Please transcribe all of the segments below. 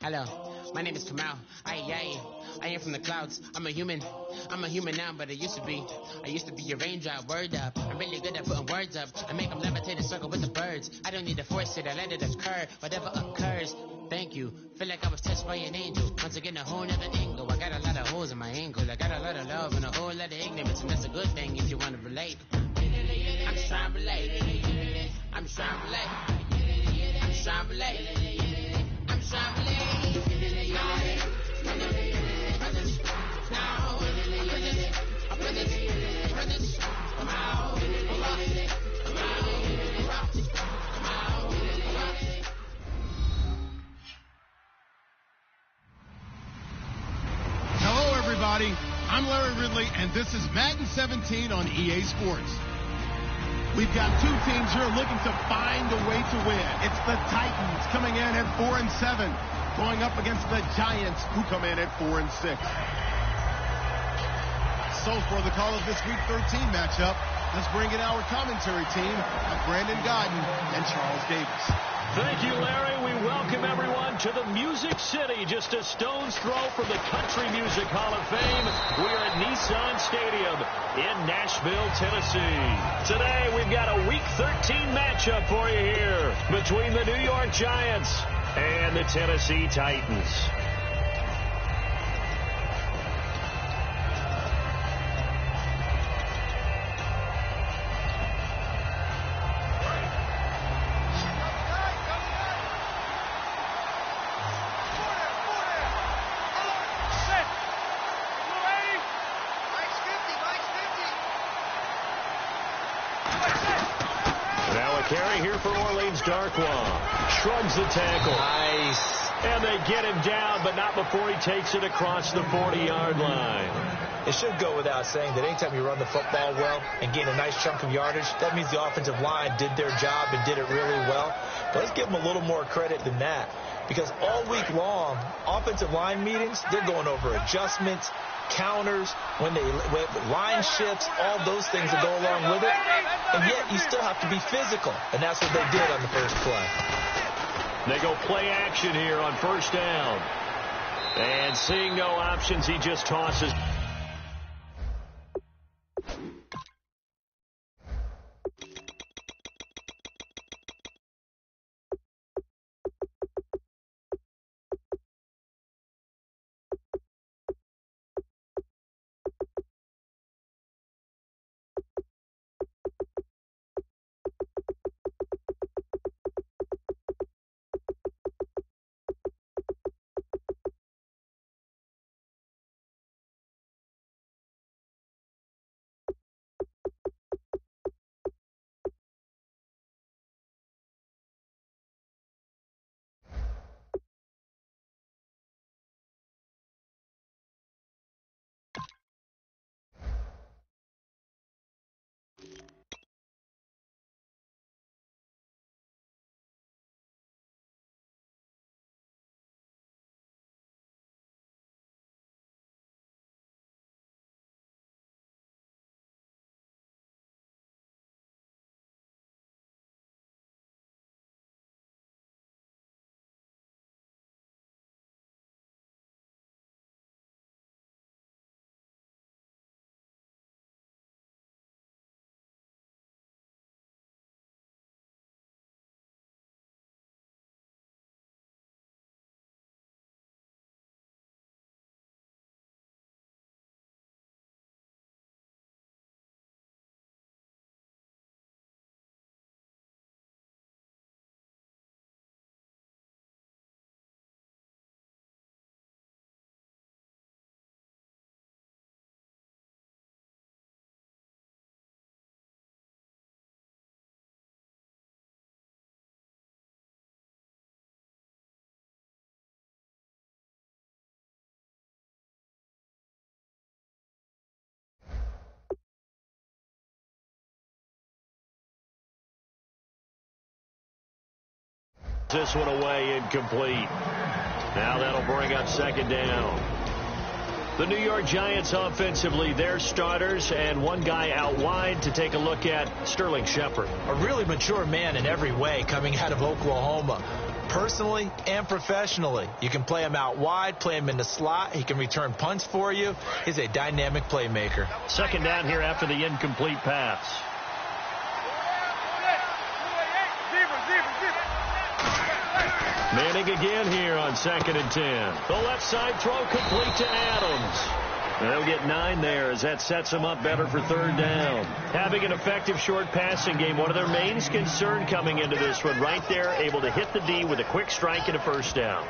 Hello, my name is Kamal. I am from the clouds. I'm a human now, but I used to be a raindrop. Word up, I'm really good at putting words up. I make them levitate and circle with the birds. I don't need to force it, I let it occur. Whatever occurs, thank you. Feel like I was touched by an angel. Once again, a whole nother angle. I got a lot of holes in my angle. I got a lot of love and a whole lot of ignorance, and that's a good thing if you want to relate. I'm just trying to relate. I'm just trying to relate. I'm just trying to relate. I'm just trying to relate. Hello, everybody. I'm Larry Ridley, and this is Madden 17 on EA Sports. We've got two teams here looking to find a way to win. It's the Titans coming in at 4-7, going up against the Giants, who come in at 4-6. So for the call of this Week 13 matchup, let's bring in our commentary team of Brandon Godden and Charles Davis. Thank you, Larry. We welcome everyone to the Music City, just a stone's throw from the Country Music Hall of Fame. We are at Nissan Stadium in Nashville, Tennessee. Today, we've got a Week 13 matchup for you here between the New York Giants and the Tennessee Titans. Carry here for Orleans. Darkwa shrugs the tackle. Nice. And they get him down, but not before he takes it across the 40-yard line. It should go without saying that anytime you run the football well and gain a nice chunk of yardage, that means the offensive line did their job and did it really well. But let's give them a little more credit than that, because all week long, offensive line meetings, they're going over adjustments, counters, when line shifts, all those things that go along with it. And yet you still have to be physical, and that's what they did on the first play. They go play action here on first down. And seeing no options, he just tosses. This one away, incomplete. Now that'll bring up second down. The New York Giants offensively, their starters, and one guy out wide to take a look at, Sterling Shepard. A really mature man in every way coming out of Oklahoma. personally and professionally. You can play him out wide, play him in the slot. He can return punts for you. He's a dynamic playmaker. Second down here after the incomplete pass. Manning again here on 2nd and 10. The left side throw complete to Adams. They'll get 9 there as that sets them up better for 3rd down. Having an effective short passing game, one of their main concern coming into this one, right there, able to hit the D with a quick strike and a 1st down.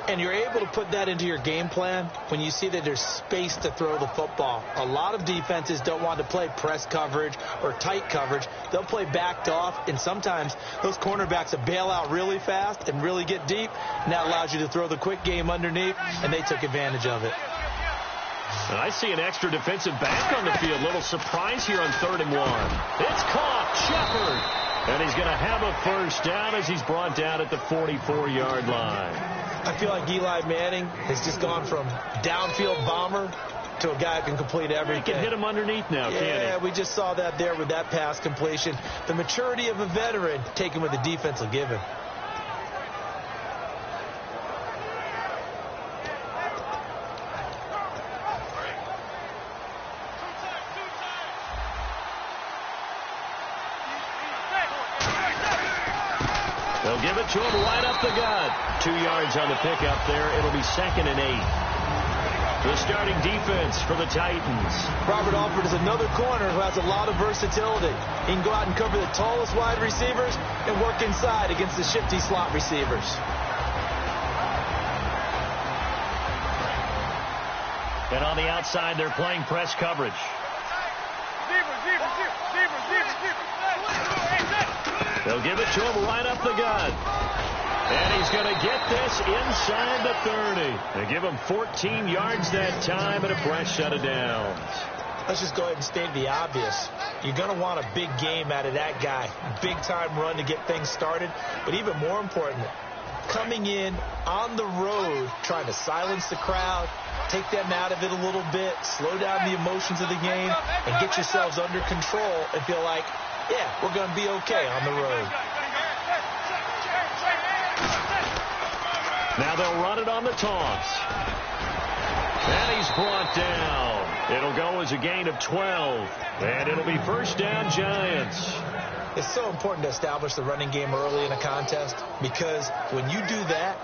And you're able to put that into your game plan when you see that there's space to throw the football. A lot of defenses don't want to play press coverage or tight coverage. They'll play backed off, and sometimes those cornerbacks will bail out really fast and really get deep, and that allows you to throw the quick game underneath, and they took advantage of it. And I see an extra defensive back on the field. Little surprise here on 3rd and 1. It's caught. Shepard. And he's going to have a 1st down as he's brought down at the 44-yard line. I feel like Eli Manning has just gone from downfield bomber to a guy who can complete everything. He can hit him underneath now, can't he? Yeah, we just saw that there with that pass completion. The maturity of a veteran taken with the defense will give him. They'll give it to him right up the gut. 2 yards on the pickup there. It'll be 2nd and 8. The starting defense for the Titans. Robert Alford is another corner who has a lot of versatility. He can go out and cover the tallest wide receivers and work inside against the shifty slot receivers. And on the outside, they're playing press coverage. They'll give it to him right up the gut. And he's going to get this inside the 30. They give him 14 yards that time and a fresh set of downs. Let's just go ahead and state the obvious. You're going to want a big game out of that guy. Big-time run to get things started. But even more important, coming in on the road, trying to silence the crowd, take them out of it a little bit, slow down the emotions of the game, and get yourselves under control and feel like, yeah, we're going to be okay on the road. Now they'll run it on the toss. And he's brought down. It'll go as a gain of 12. And it'll be 1st down, Giants. It's so important to establish the running game early in a contest because when you do that,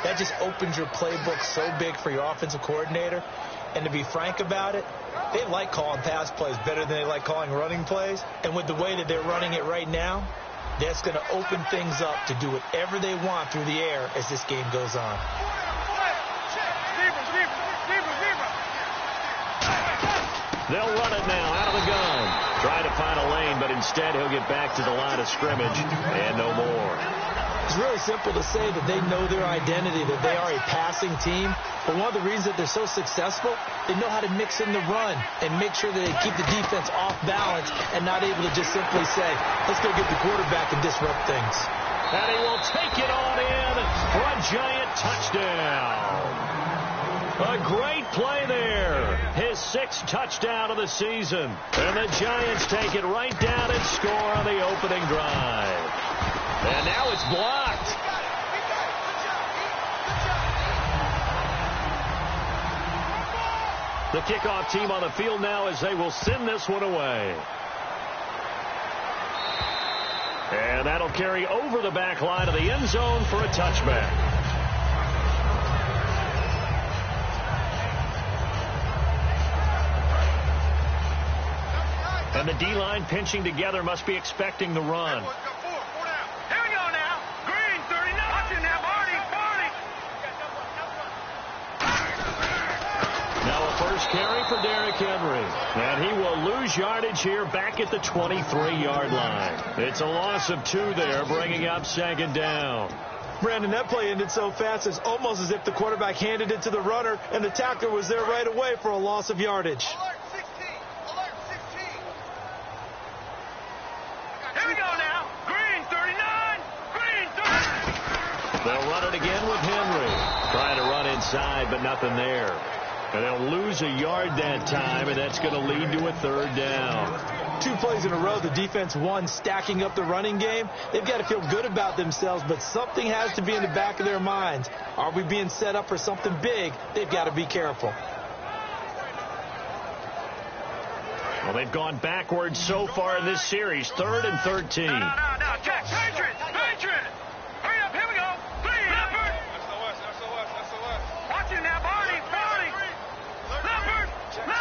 that just opens your playbook so big for your offensive coordinator. And to be frank about it, they like calling pass plays better than they like calling running plays. And with the way that they're running it right now, that's going to open things up to do whatever they want through the air as this game goes on. They'll run it now out of the gun. Try to find a lane, but instead he'll get back to the line of scrimmage and no more. It's really simple to say that they know their identity, that they are a passing team. But one of the reasons that they're so successful, they know how to mix in the run and make sure that they keep the defense off balance and not able to just simply say, let's go get the quarterback and disrupt things. And he will take it on in for a Giant touchdown. A great play there. His 6th touchdown of the season. And the Giants take it right down and score on the opening drive. And now it's blocked. The kickoff team on the field now as they will send this one away. And that'll carry over the back line of the end zone for a touchback. And the D-line pinching together must be expecting the run. First carry for Derrick Henry. And he will lose yardage here back at the 23-yard line. It's a loss of 2 there, bringing up 2nd down. Brandon, that play ended so fast, it's almost as if the quarterback handed it to the runner, and the tackler was there right away for a loss of yardage. Alert 16. Alert 16. Here we go now. Green 39. Green 30. They'll run it again with Henry. Trying to run inside, but nothing there. And they'll lose a yard that time, and that's going to lead to a third down. 2 plays in a row, the defense won, stacking up the running game. They've got to feel good about themselves, but something has to be in the back of their minds. Are we being set up for something big? They've got to be careful. Well, they've gone backwards so far in this series. 3rd and 13. No, Jack, Patriots! Hurry up, here we go. 3, Leopard! Watch it now, Barney! Leopard! No.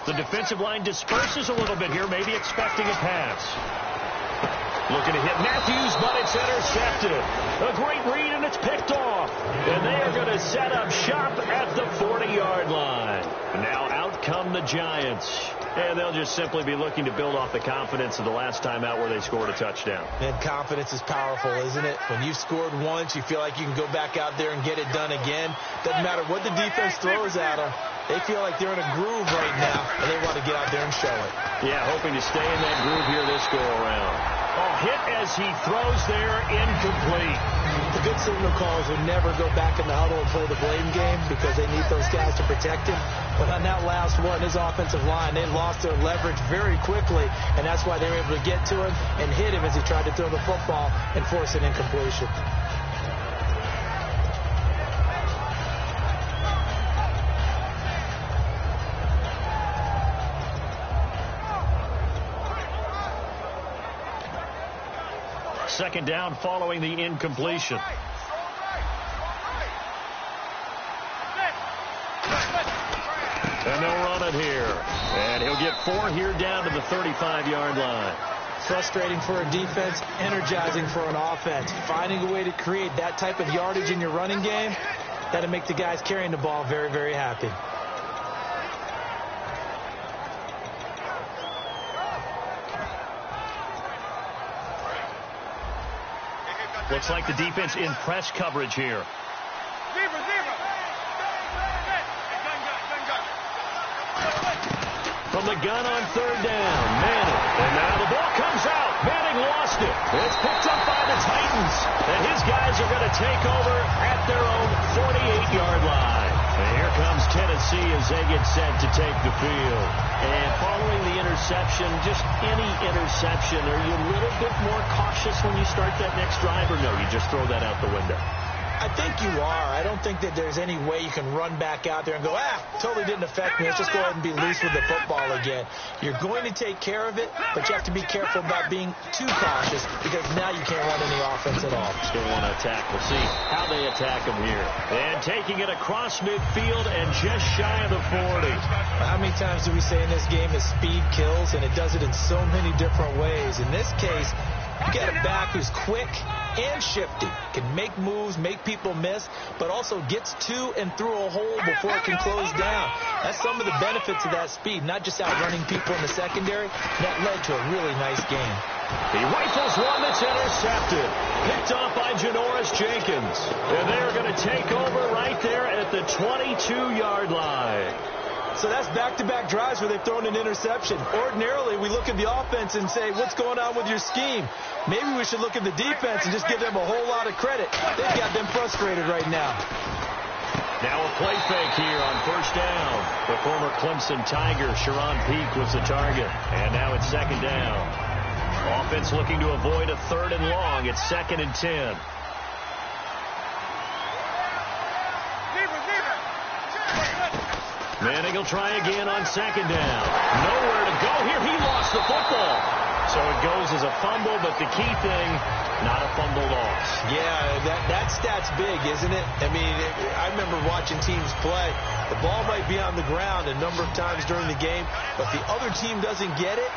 The defensive line disperses a little bit here, maybe expecting a pass. Looking to hit Matthews, but it's intercepted. A great read, and it's picked off. And they are going to set up shop at the 40-yard line. Now out come the Giants. And they'll just simply be looking to build off the confidence of the last time out where they scored a touchdown. And confidence is powerful, isn't it? When you've scored once, you feel like you can go back out there and get it done again. Doesn't matter what the defense throws at them. They feel like they're in a groove right now, and they want to get out there and show it. Yeah, hoping to stay in that groove here this go-around. Hit as he throws there, incomplete. The good signal calls will never go back in the huddle and play the blame game because they need those guys to protect him. But on that last one, his offensive line, they lost their leverage very quickly, and that's why they were able to get to him and hit him as he tried to throw the football and force an incompletion. Second down following the incompletion. And they'll run it here. And he'll get 4 here down to the 35-yard line. Frustrating for a defense, energizing for an offense. Finding a way to create that type of yardage in your running game, that'll make the guys carrying the ball very, very happy. Looks like the defense in press coverage here. From the gun on 3rd down, Manning. And now the ball comes out. Manning lost it. It's picked up by the Titans. And his guys are going to take over at their own 48-yard line. And here comes Tennessee as they get set to take the field. And following the interception, just any interception, are you a little bit more cautious when you start that next drive, or no, you just throw that out the window? I think you are. I don't think that there's any way you can run back out there and go, totally didn't affect me. Let's just go ahead and be loose with the football again. You're going to take care of it, but you have to be careful about being too cautious because now you can't run any offense at all. Still want to attack. We'll see how they attack them here. And taking it across midfield and just shy of the 40. How many times do we say in this game that speed kills, and it does it in so many different ways? In this case, you got a back who's quick and shifty, can make moves, make people miss, but also gets to and through a hole before it can close down. That's some of the benefits of that speed, not just outrunning people in the secondary. That led to a really nice game. He rifles one that's intercepted. Picked off by Janoris Jenkins. And they're going to take over right there at the 22-yard line. So that's back-to-back drives where they've thrown an interception. Ordinarily, we look at the offense and say, what's going on with your scheme? Maybe we should look at the defense and just give them a whole lot of credit. They've got them frustrated right now. Now a play fake here on 1st down. The former Clemson Tiger, Sharon Peak, was the target. And now it's 2nd down. Offense looking to avoid a 3rd and long. It's 2nd and 10. Manning will try again on 2nd down. Nowhere to go here. He lost the football. So it goes as a fumble, but the key thing, not a fumble loss. Yeah, that stat's big, isn't it? I mean, I remember watching teams play. The ball might be on the ground a number of times during the game, but if the other team doesn't get it,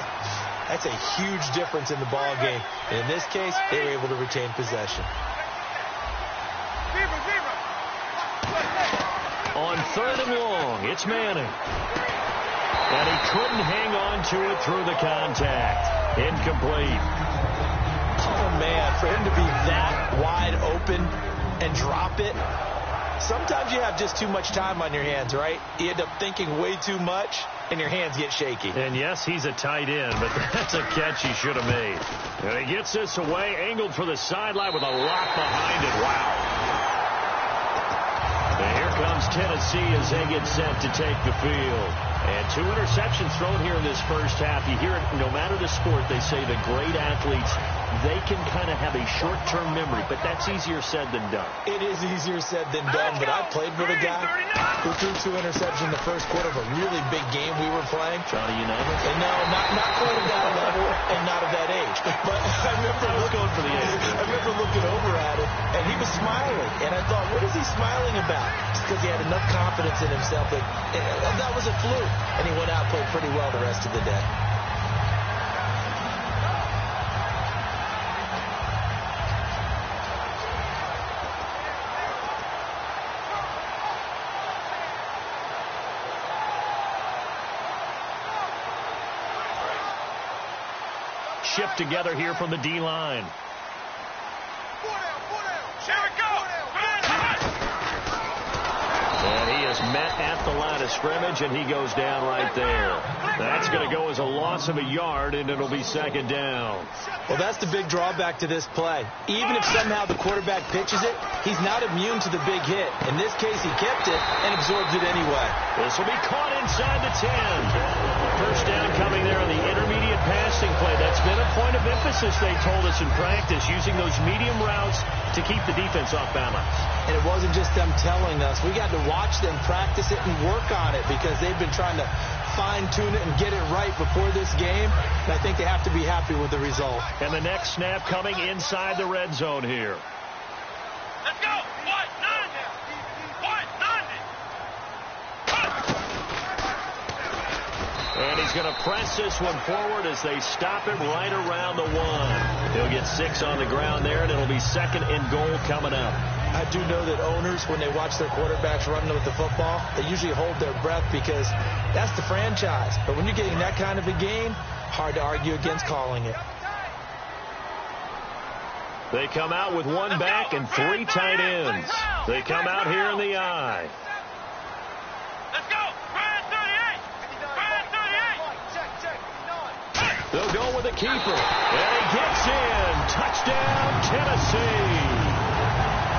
that's a huge difference in the ball game. And in this case, they were able to retain possession. On 3rd and long, it's Manning. And he couldn't hang on to it through the contact. Incomplete. Oh, man, for him to be that wide open and drop it, sometimes you have just too much time on your hands, right? You end up thinking way too much, and your hands get shaky. And, yes, he's a tight end, but that's a catch he should have made. And he gets this away, angled for the sideline with a rock behind it. Wow. And here Tennessee as they get set to take the field. And 2 interceptions thrown here in this first half. You hear it, no matter the sport, they say the great athletes, they can kind of have a short-term memory, but that's easier said than done. It is easier said than done, but I played with a guy who threw 2 interceptions in the first quarter of a really big game we were playing. Johnny Unitas? And no, not quite of that level and not of that age. But I was going for the age. I remember looking over at him, and he was smiling. And I thought, what is he smiling about? Just because he had enough confidence in himself that was a fluke. And he went out and played pretty well the rest of the day. Shift together here from the D-line. Here we go. And he is met at the line of scrimmage, and he goes down right there. That's going to go as a loss of a yard, and it'll be second down. Well, that's the big drawback to this play. Even if somehow the quarterback pitches it, he's not immune to the big hit. In this case, he kept it and absorbed it anyway. This will be caught inside the 10. First down coming there on the intermediate passing play. That's been a point of emphasis, they told us in practice, using those medium routes to keep the defense off balance. And it wasn't just them telling us. We got to watch them practice it and work on it because they've been trying to fine-tune it and get it right before this game. And I think they have to be happy with the result. And the next snap coming inside the red zone here. Let's go. What? None. What? None. And he's going to press this one forward as they stop him right around the 1. He'll get 6 on the ground there, and it'll be second and goal coming up. I do know that owners, when they watch their quarterbacks running with the football, they usually hold their breath because that's the franchise. But when you're getting that kind of a game, hard to argue against calling it. They come out with 1 back and 3 tight ends. They come out here in the I. Let's go. Brad 38. Brad 38. They'll go with the keeper. And he gets in. Touchdown, Tennessee.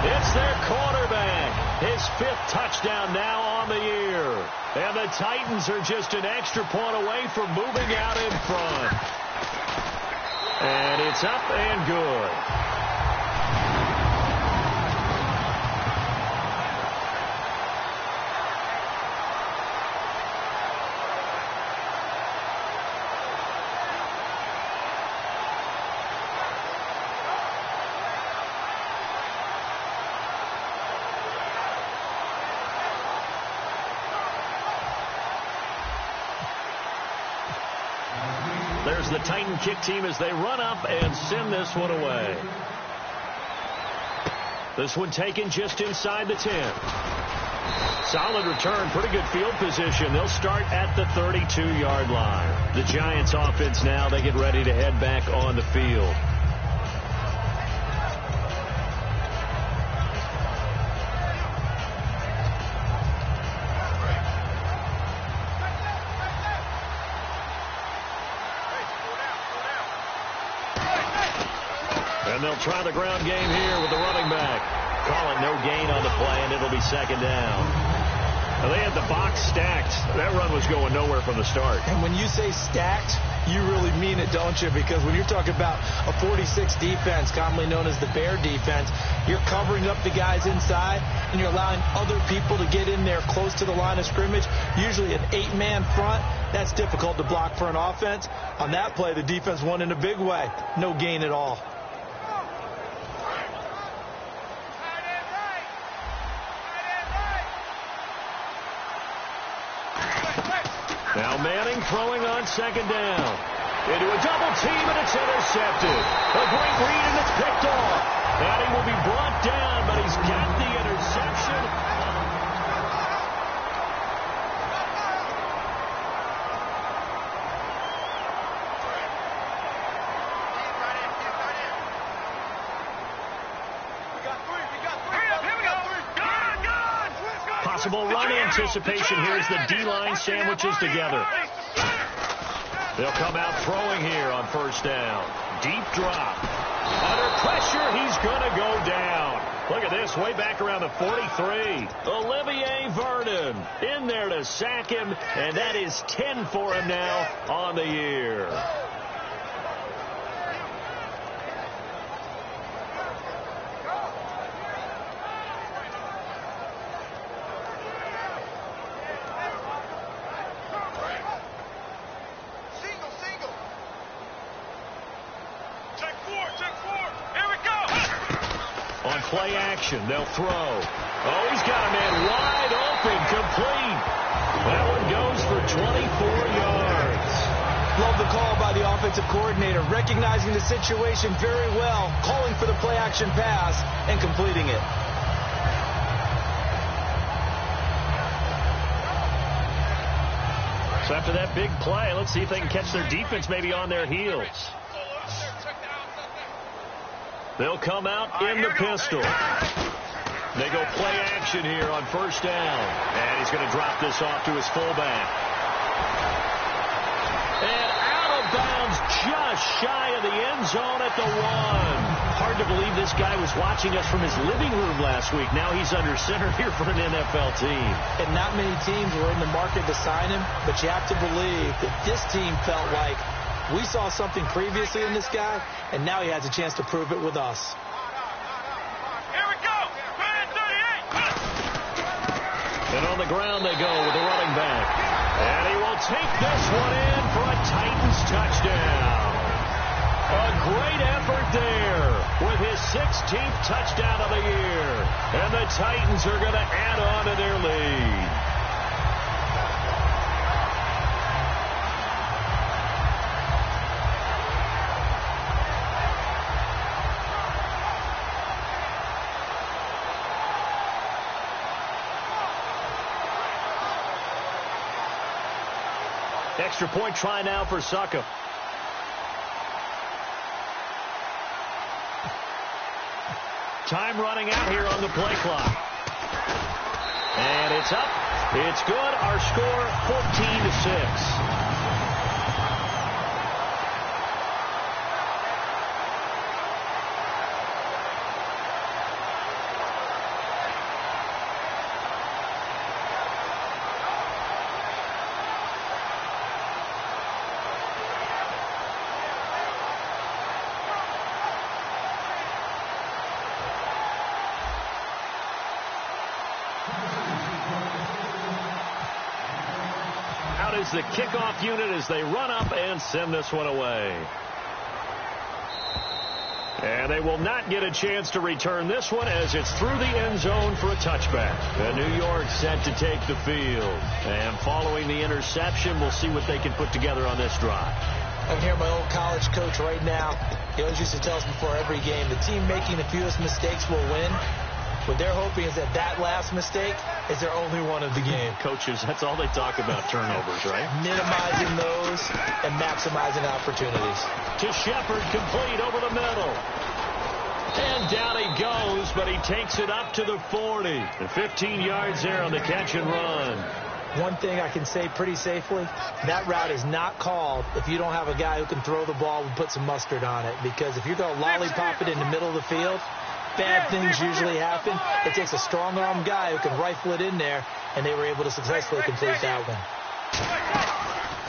It's their quarterback. His 5th touchdown now on the year. And the Titans are just an extra point away from moving out in front. And it's up and good. There's the Titan kick team as they run up and send this one away. This one taken just inside the 10. Solid return, pretty good field position. They'll start at the 32-yard line. The Giants offense now, they get ready to head back on the field. And they'll try the ground game here with the running back. Calling no gain on the play, and it'll be second down. Now they had the box stacked. That run was going nowhere from the start. And when you say stacked, you really mean it, don't you? Because when you're talking about a 46 defense, commonly known as the Bear defense, you're covering up the guys inside, and you're allowing other people to get in there close to the line of scrimmage, usually an 8-man front. That's difficult to block for an offense. On that play, the defense won in a big way. No gain at all. Now Manning throwing on second down. Into a double team, and it's intercepted. A great read, and it's picked off. And he will be brought down, but he's got the interception. Possible run anticipation here as the D-line sandwiches together. They'll come out throwing here on first down. Deep drop. Under pressure, he's going to go down. Look at this, way back around the 43. Olivier Vernon in there to sack him, and that is 10 for him now on the year. On play action, they'll throw. Oh, he's got a man wide open, complete. That one goes for 24 yards. Love the call by the offensive coordinator, recognizing the situation very well, calling for the play action pass and completing it. So after that big play, let's see if they can catch their defense maybe on their heels. They'll come out in the pistol. They go play action here on first down. And he's going to drop this off to his fullback. And out of bounds just shy of the end zone at the 1. Hard to believe this guy was watching us from his living room last week. Now he's under center here for an NFL team. And not many teams were in the market to sign him, but you have to believe that this team felt like we saw something previously in this guy, and now he has a chance to prove it with us. Here we go. Man 38. And on the ground they go with the running back. And he will take this one in for a Titans touchdown. A great effort there with his 16th touchdown of the year. And the Titans are going to add on to their lead. Extra point try now for Suckup. Time running out here on the play clock. And it's up. It's good. Our score 14-6. Is the kickoff unit as they run up and send this one away. And they will not get a chance to return this one as it's through the end zone for a touchback. And New York set to take the field. And following the interception, we'll see what they can put together on this drive. I can hear my old college coach right now. He always used to tell us before every game, the team making the fewest mistakes will win. What they're hoping is that that last mistake is their only one of the game. Coaches, that's all they talk about, turnovers, right? Minimizing those and maximizing opportunities. To Shepard, complete over the middle. And down he goes, but he takes it up to the 40. And 15 yards there on the catch and run. One thing I can say pretty safely, that route is not called if you don't have a guy who can throw the ball and put some mustard on it. Because if you're going to lollipop it in the middle of the field, bad things usually happen. It takes a strong-arm guy who can rifle it in there, and they were able to successfully complete that one.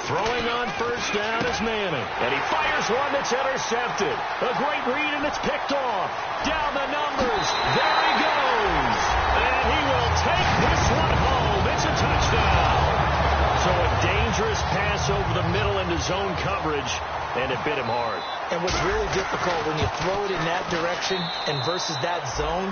Throwing on first down is Manning, and he fires one that's intercepted. A great read, and it's picked off. Down the numbers. There he goes. And he will take this one home. It's a touchdown. So a dangerous pass over the middle into zone coverage, and it bit him hard. And what's really difficult when you throw it in that direction and versus that zone,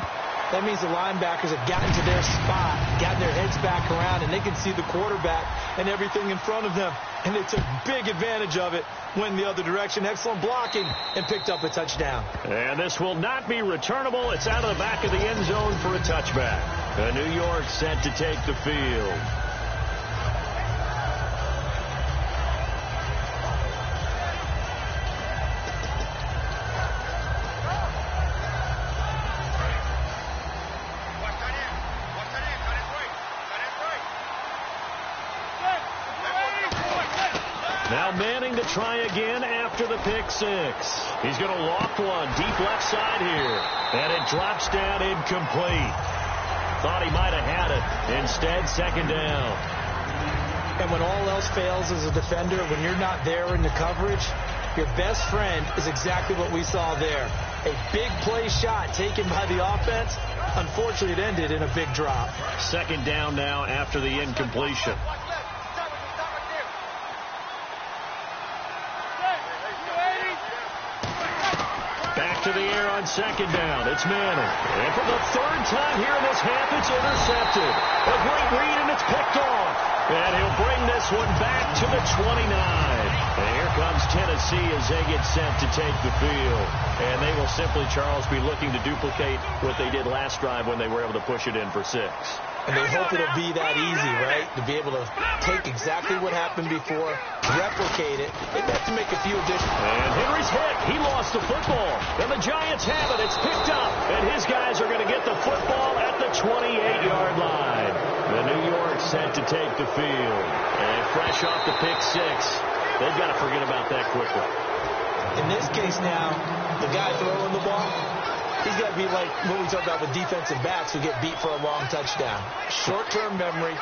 that means the linebackers have gotten to their spot, gotten their heads back around, and they can see the quarterback and everything in front of them. And they took big advantage of it, went in the other direction. Excellent blocking, and picked up a touchdown. And this will not be returnable. It's out of the back of the end zone for a touchback. New York set to take the field. Now Manning to try again after the pick six. He's going to loft one deep left side here. And it drops down incomplete. Thought he might have had it. Instead, second down. And when all else fails as a defender, when you're not there in the coverage, your best friend is exactly what we saw there. A big play shot taken by the offense. Unfortunately, it ended in a big drop. Second down now after the incompletion. Back to the air on second down. It's Manning. And for the third time here in this half, it's intercepted. A great read, and it's picked off. And he'll bring this one back to the 29. And here comes Tennessee as they get set to take the field. And they will simply, Charles, be looking to duplicate what they did last drive when they were able to push it in for 6. And they hope it'll be that easy, right? To be able to take exactly what happened before, replicate it. They'd have to make a few additions. And Henry's hit. He lost the football. And the Giants have it. It's picked up. And his guys are going to get the football at the 28-yard line. The New York set to take the field. And fresh off the pick 6. They've got to forget about that quickly. In this case now, the guy throwing the ball, he's got to be like what we talk about with defensive backs who get beat for a long touchdown. Short-term memory,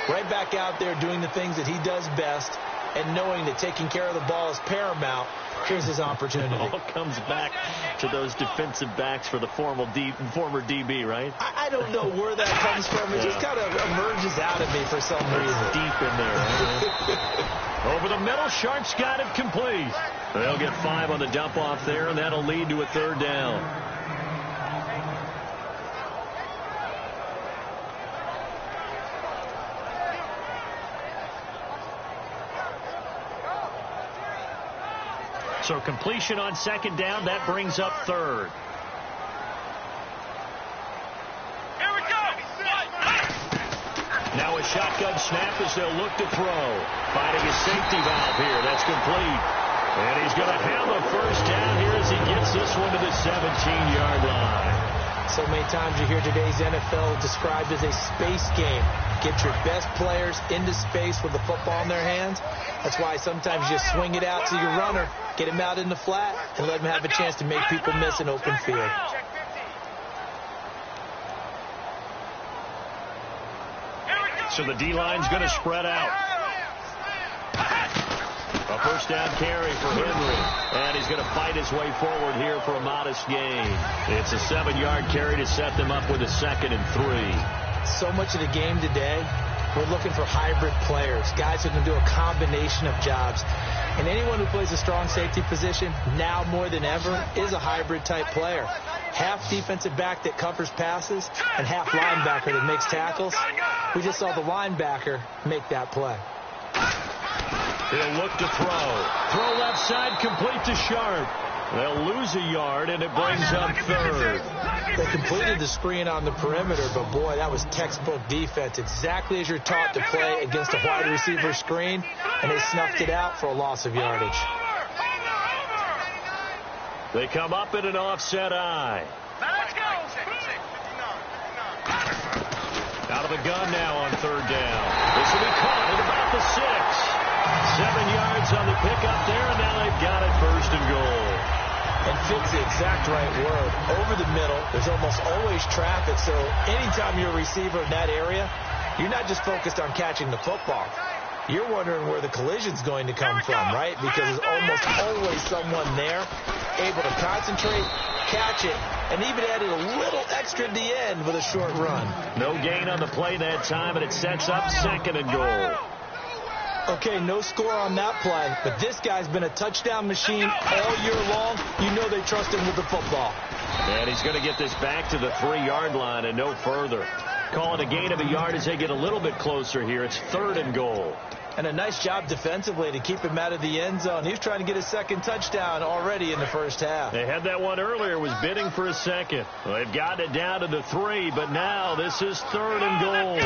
right back out there doing the things that he does best, and knowing that taking care of the ball is paramount. Here's his opportunity. It all comes back to those defensive backs for the former DB, right? I don't know where that comes from. It just kind of emerges out of me for some reason. Deep in there. Right? Over the middle, Sharp's got it complete. They'll get 5 on the dump-off there, and that'll lead to a third down. So completion on second down, that brings up third. Here we go. Now a shotgun snap as they'll look to throw. Finding a safety valve here. That's complete. And he's going to have a first down here as he gets this one to the 17-yard line. So many times you hear today's NFL described as a space game. Get your best players into space with the football in their hands. That's why sometimes you swing it out to your runner, get him out in the flat, and let him have a chance to make people miss an open field. So the D-line's going to spread out. A first down carry for Henry. And he's going to fight his way forward here for a modest gain. It's a 7-yard carry to set them up with a 2nd and 3. So much of the game today, we're looking for hybrid players, guys who can do a combination of jobs. And anyone who plays a strong safety position, now more than ever, is a hybrid type player. Half defensive back that covers passes and half linebacker that makes tackles. We just saw the linebacker make that play. He'll look to throw. Throw left side, complete to Sharp. They'll lose a yard, and it brings up third. They completed the screen on the perimeter, but boy, that was textbook defense. Exactly as you're taught to play against a wide receiver screen, and they snuffed it out for a loss of yardage. They come up in an offset eye. Out of the gun now on third down. This will be caught at about the 6. 7 yards on the pickup there, and now they've got it first and goal. And fit's the exact right word. Over the middle, there's almost always traffic, so anytime you're a receiver in that area, you're not just focused on catching the football. You're wondering where the collision's going to come from, right? Because there's almost always someone there able to concentrate, catch it, and even added a little extra at the end with a short run. No gain on the play that time, and it sets up 2nd and goal. Okay, no score on that play, but this guy's been a touchdown machine all year long. You know they trust him with the football. And he's going to get this back to the 3-yard line and no further. Call it a gain of a yard as they get a little bit closer here. It's 3rd and goal. And a nice job defensively to keep him out of the end zone. He was trying to get his 2nd touchdown already in the first half. They had that one earlier, was bidding for a 2nd. Well, they've gotten it down to the 3, but now this is 3rd and goal.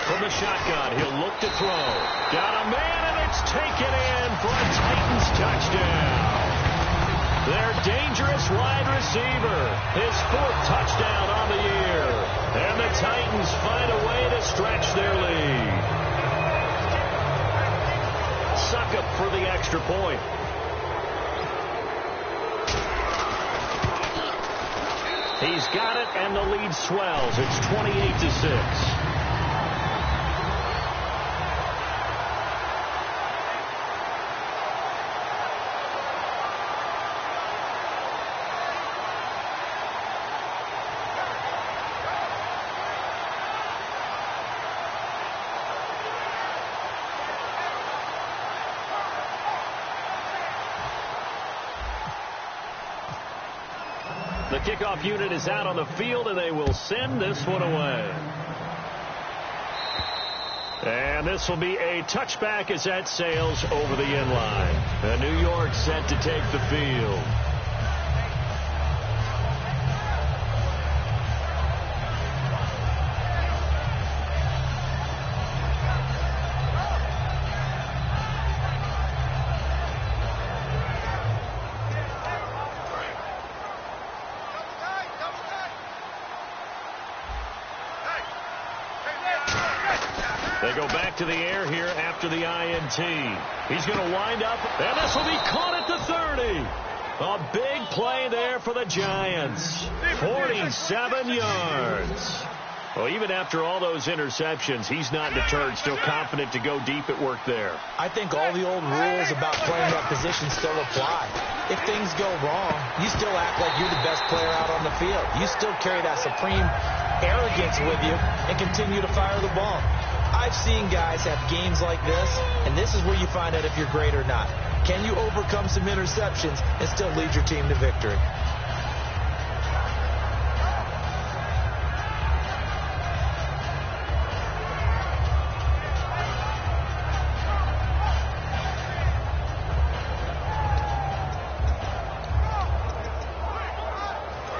From the shotgun, he'll look to throw. Got a man, and it's taken in for a Titans touchdown. Their dangerous wide receiver, his 4th touchdown on the year. And the Titans find a way to stretch their lead. Suck up for the extra point. He's got it, and the lead swells. It's 28-6. The kickoff unit is out on the field, and they will send this one away. And this will be a touchback as that sails over the end line. And New York set to take the field. They go back to the air here after the INT. He's going to wind up, and this will be caught at the 30. A big play there for the Giants. 47 yards. Well, even after all those interceptions, he's not deterred, still confident to go deep at work there. I think all the old rules about playing that position still apply. If things go wrong, you still act like you're the best player out on the field. You still carry that supreme arrogance with you and continue to fire the ball. I've seen guys have games like this, and this is where you find out if you're great or not. Can you overcome some interceptions and still lead your team to victory?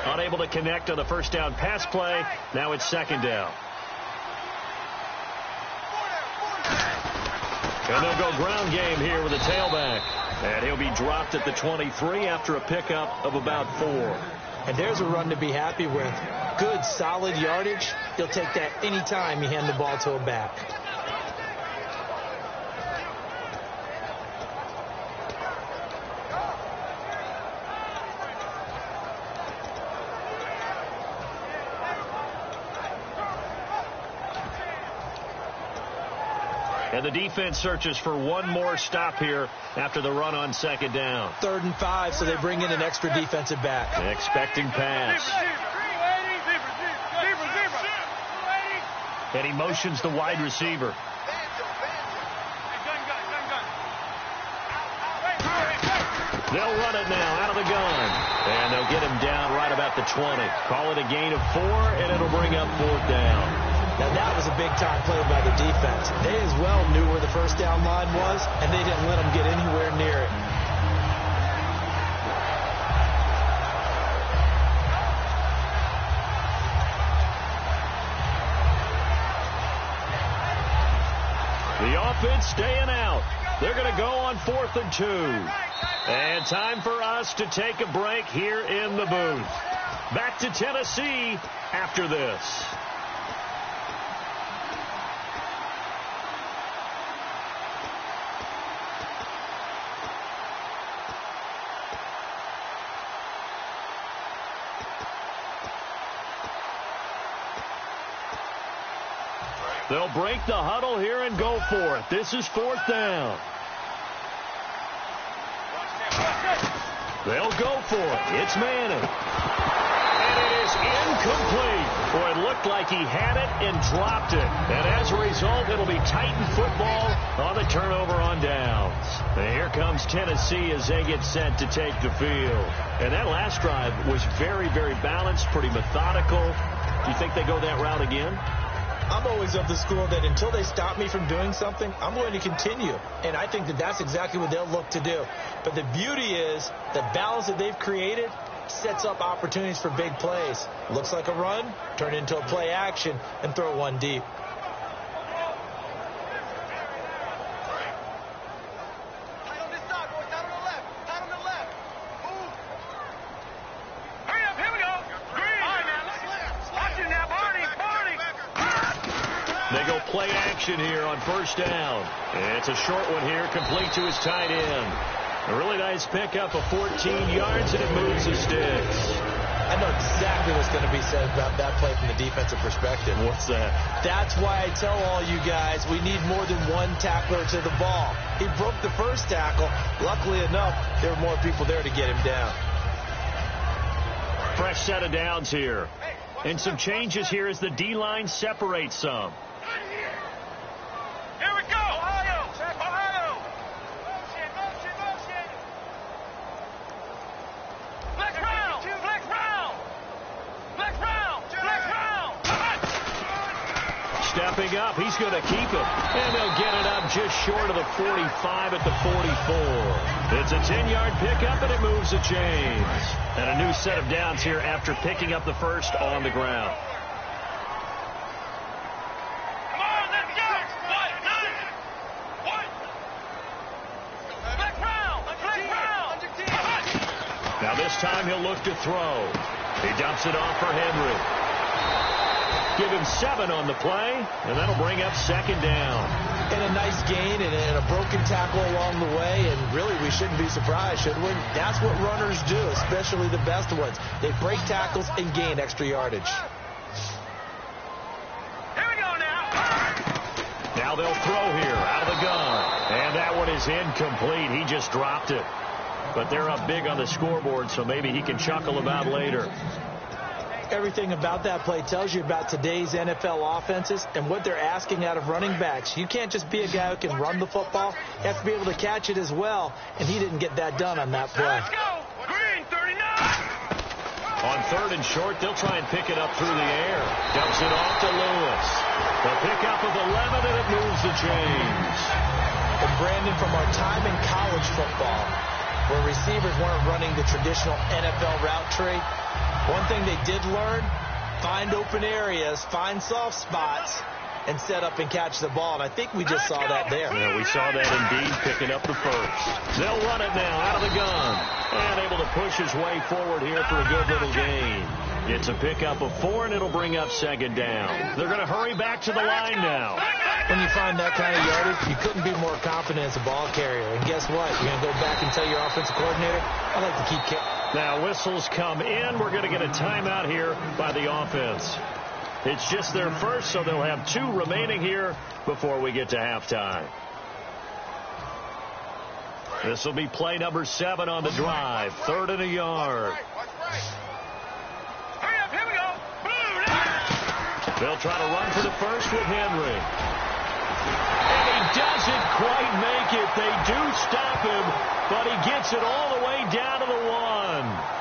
Unable to connect on the first down pass play. Now it's second down. And they'll go ground game here with a tailback. And he'll be dropped at the 23 after a pickup of about 4. And there's a run to be happy with. Good, solid yardage. He'll take that any time you hand the ball to a back. And the defense searches for one more stop here after the run on second down. 3rd and 5, so they bring in an extra defensive back. Expecting pass. And he motions the wide receiver. They'll run it now out of the gun. And they'll get him down right about the 20. Call it a gain of 4, and it'll bring up 4th down. Now, that was a big-time play by the defense. They as well knew where the first down line was, and they didn't let them get anywhere near it. The offense staying out. They're going to go on 4th and 2. And time for us to take a break here in the booth. Back to Tennessee after this. They'll break the huddle here and go for it. This is 4th down. They'll go for it. It's Manning. And it is incomplete. Boy, it looked like he had it and dropped it. And as a result, it'll be Titan football on the turnover on downs. And here comes Tennessee as they get set to take the field. And that last drive was very, very balanced, pretty methodical. Do you think they go that route again? I'm always of the school that until they stop me from doing something, I'm going to continue. And I think that that's exactly what they'll look to do. But the beauty is the balance that they've created sets up opportunities for big plays. Looks like a run, turn into a play action, and throw one deep. They go play action here on first down. And it's a short one here, complete to his tight end. A really nice pickup of 14 yards, and it moves the sticks. I know exactly what's going to be said about that play from the defensive perspective. What's that? That's why I tell all you guys we need more than one tackler to the ball. He broke the first tackle. Luckily enough, there were more people there to get him down. Fresh set of downs here. And some changes here as the D-line separates some. Here we go. Ohio. Ohio. Motion. Flex round. Stepping up, he's going to keep it. And they'll get it up just short of the 45 at the 44. It's a 10-yard pickup, and it moves the chains. And a new set of downs here after picking up the first on the ground. Come on, let's go. One. Flex round. Now this time he'll look to throw. He dumps it off for Henry. Give him 7 on the play, and that'll bring up second down. And a nice gain and a broken tackle along the way, and really we shouldn't be surprised, should we? That's what runners do, especially the best ones. They break tackles and gain extra yardage. Here we go now. Now they'll throw here out of the gun. And that one is incomplete. He just dropped it. But they're up big on the scoreboard, so maybe he can chuckle about later. Everything about that play tells you about today's NFL offenses and what they're asking out of running backs. You can't just be a guy who can run the football. You have to be able to catch it as well, and he didn't get that done on that play. Let's go. Green 39. On third and short, they'll try and pick it up through the air. Dumps it off to Lewis. The pickup of 11, and it moves the chains. And Brandon, from our time in college football, where receivers weren't running the traditional NFL route tree, one thing they did learn, find open areas, find soft spots, and set up and catch the ball. And I think we just saw that there. Yeah, we saw that indeed, picking up the first. They'll run it now out of the gun. And able to push his way forward here for a good little gain. It's a pickup of 4, and it'll bring up second down. They're going to hurry back to the line now. When you find that kind of yardage, you couldn't be more confident as a ball carrier. And guess what? You're going to go back and tell your offensive coordinator, I like to keep Now whistles come in. We're going to get a timeout here by the offense. It's just their first, so they'll have 2 remaining here before we get to halftime. This will be play number 7 on the drive. 3rd and a yard. Hurry up, here we go. They'll try to run for the first with Henry. And he doesn't quite make it. They do stop him, but he gets it all the way down to the 1.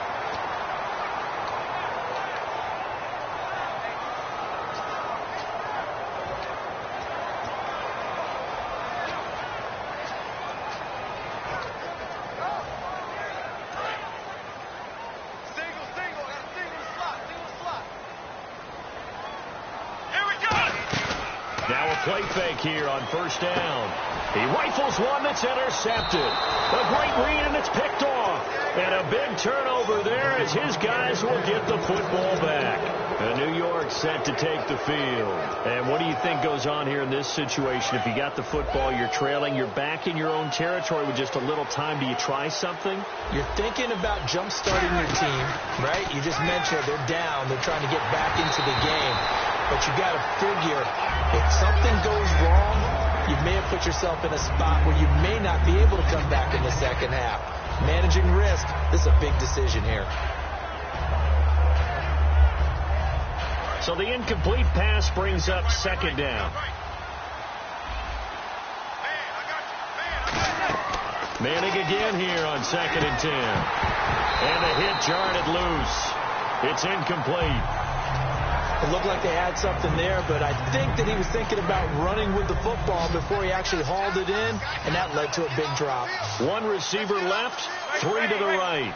Play fake here on first down. He rifles one that's intercepted. A great read, and it's picked off. And a big turnover there as his guys will get the football back. New York set to take the field. And what do you think goes on here in this situation? If you got the football, you're trailing, you're back in your own territory with just a little time. Do you try something? You're thinking about jump-starting your team, right? You just mentioned they're down. They're trying to get back into the game. But you got to figure, if something goes wrong, you may have put yourself in a spot where you may not be able to come back in the second half. Managing risk, this is a big decision here. So the incomplete pass brings up second down. Manning again here on 2nd and 10. And a hit jarred it loose. It's incomplete. It looked like they had something there, but I think that he was thinking about running with the football before he actually hauled it in, and that led to a big drop. 1 receiver left, 3 to the right.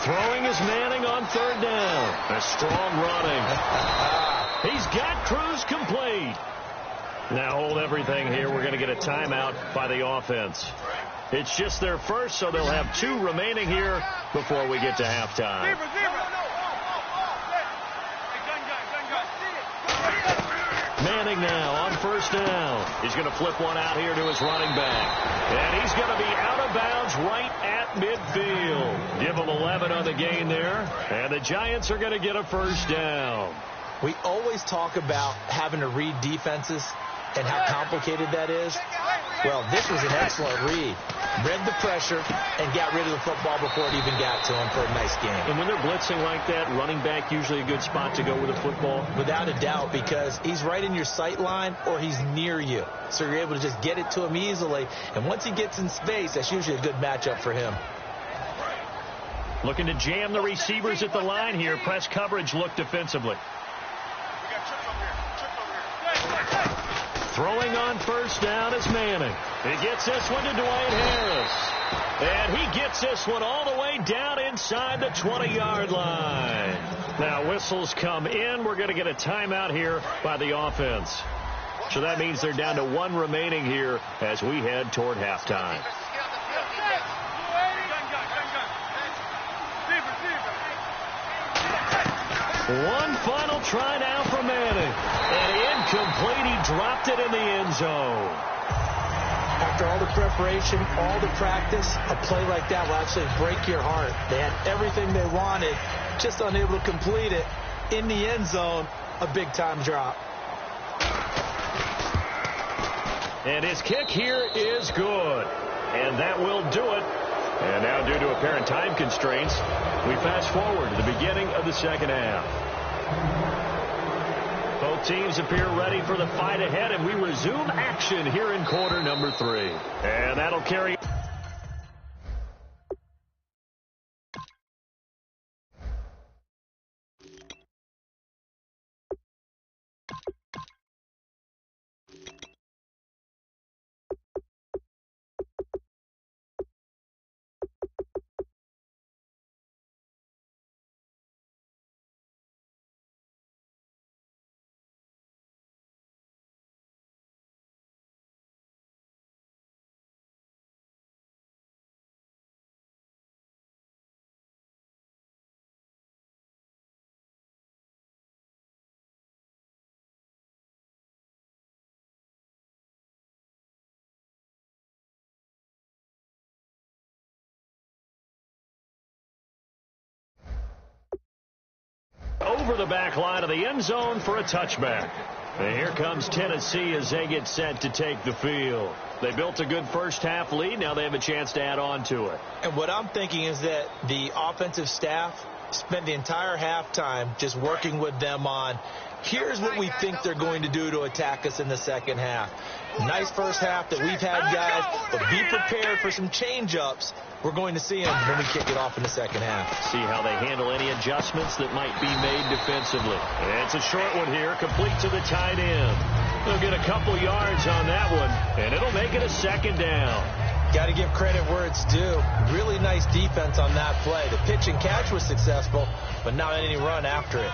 Throwing is Manning on 3rd down. A strong running. He's got Cruz complete. Now hold everything here. We're going to get a timeout by the offense. It's just their first, so they'll have 2 remaining here before we get to halftime. Manning now on 1st first down. He's going to flip one out here to his running back. And he's going to be out of bounds right at midfield. Give him 11 on the gain there. And the Giants are going to get a first down. We always talk about having to read defenses and how complicated that is. Well, this was an excellent read. Read the pressure and got rid of the football before it even got to him for a nice game. And when they're blitzing like that, running back usually a good spot to go with the football? Without a doubt, because he's right in your sight line or he's near you. So you're able to just get it to him easily. And once he gets in space, that's usually a good matchup for him. Looking to jam the receivers at the line here. Press coverage look defensively. Throwing on first down is Manning. He gets this one to Dwayne Harris. And he gets this one all the way down inside the 20-yard line. Now whistles come in. We're going to get a timeout here by the offense. So that means they're down to one remaining here as we head toward halftime. One final try now for Manning. And incomplete. He dropped it in the end zone. After all the preparation, all the practice, a play like that will actually break your heart. They had everything they wanted, just unable to complete it. In the end zone, a big-time drop. And his kick here is good. And that will do it. And now, due to apparent time constraints, we fast forward to the beginning of the second half. Both teams appear ready for the fight ahead, and we resume action here in quarter number 3. And that'll carry. Over the back line of the end zone for a touchback. And here comes Tennessee as they get set to take the field. They built a good first half lead. Now they have a chance to add on to it. And what I'm thinking is that the offensive staff spent the entire halftime just working with them on, here's what we think they're going to do to attack us in the second half. Nice first half that we've had, guys, but be prepared for some change-ups. We're going to see them when we kick it off in the second half. See how they handle any adjustments that might be made defensively. And it's a short one here, complete to the tight end. They'll get a couple yards on that one, and it'll make it a second down. Got to give credit where it's due. Really nice defense on that play. The pitch and catch was successful, but not any run after it.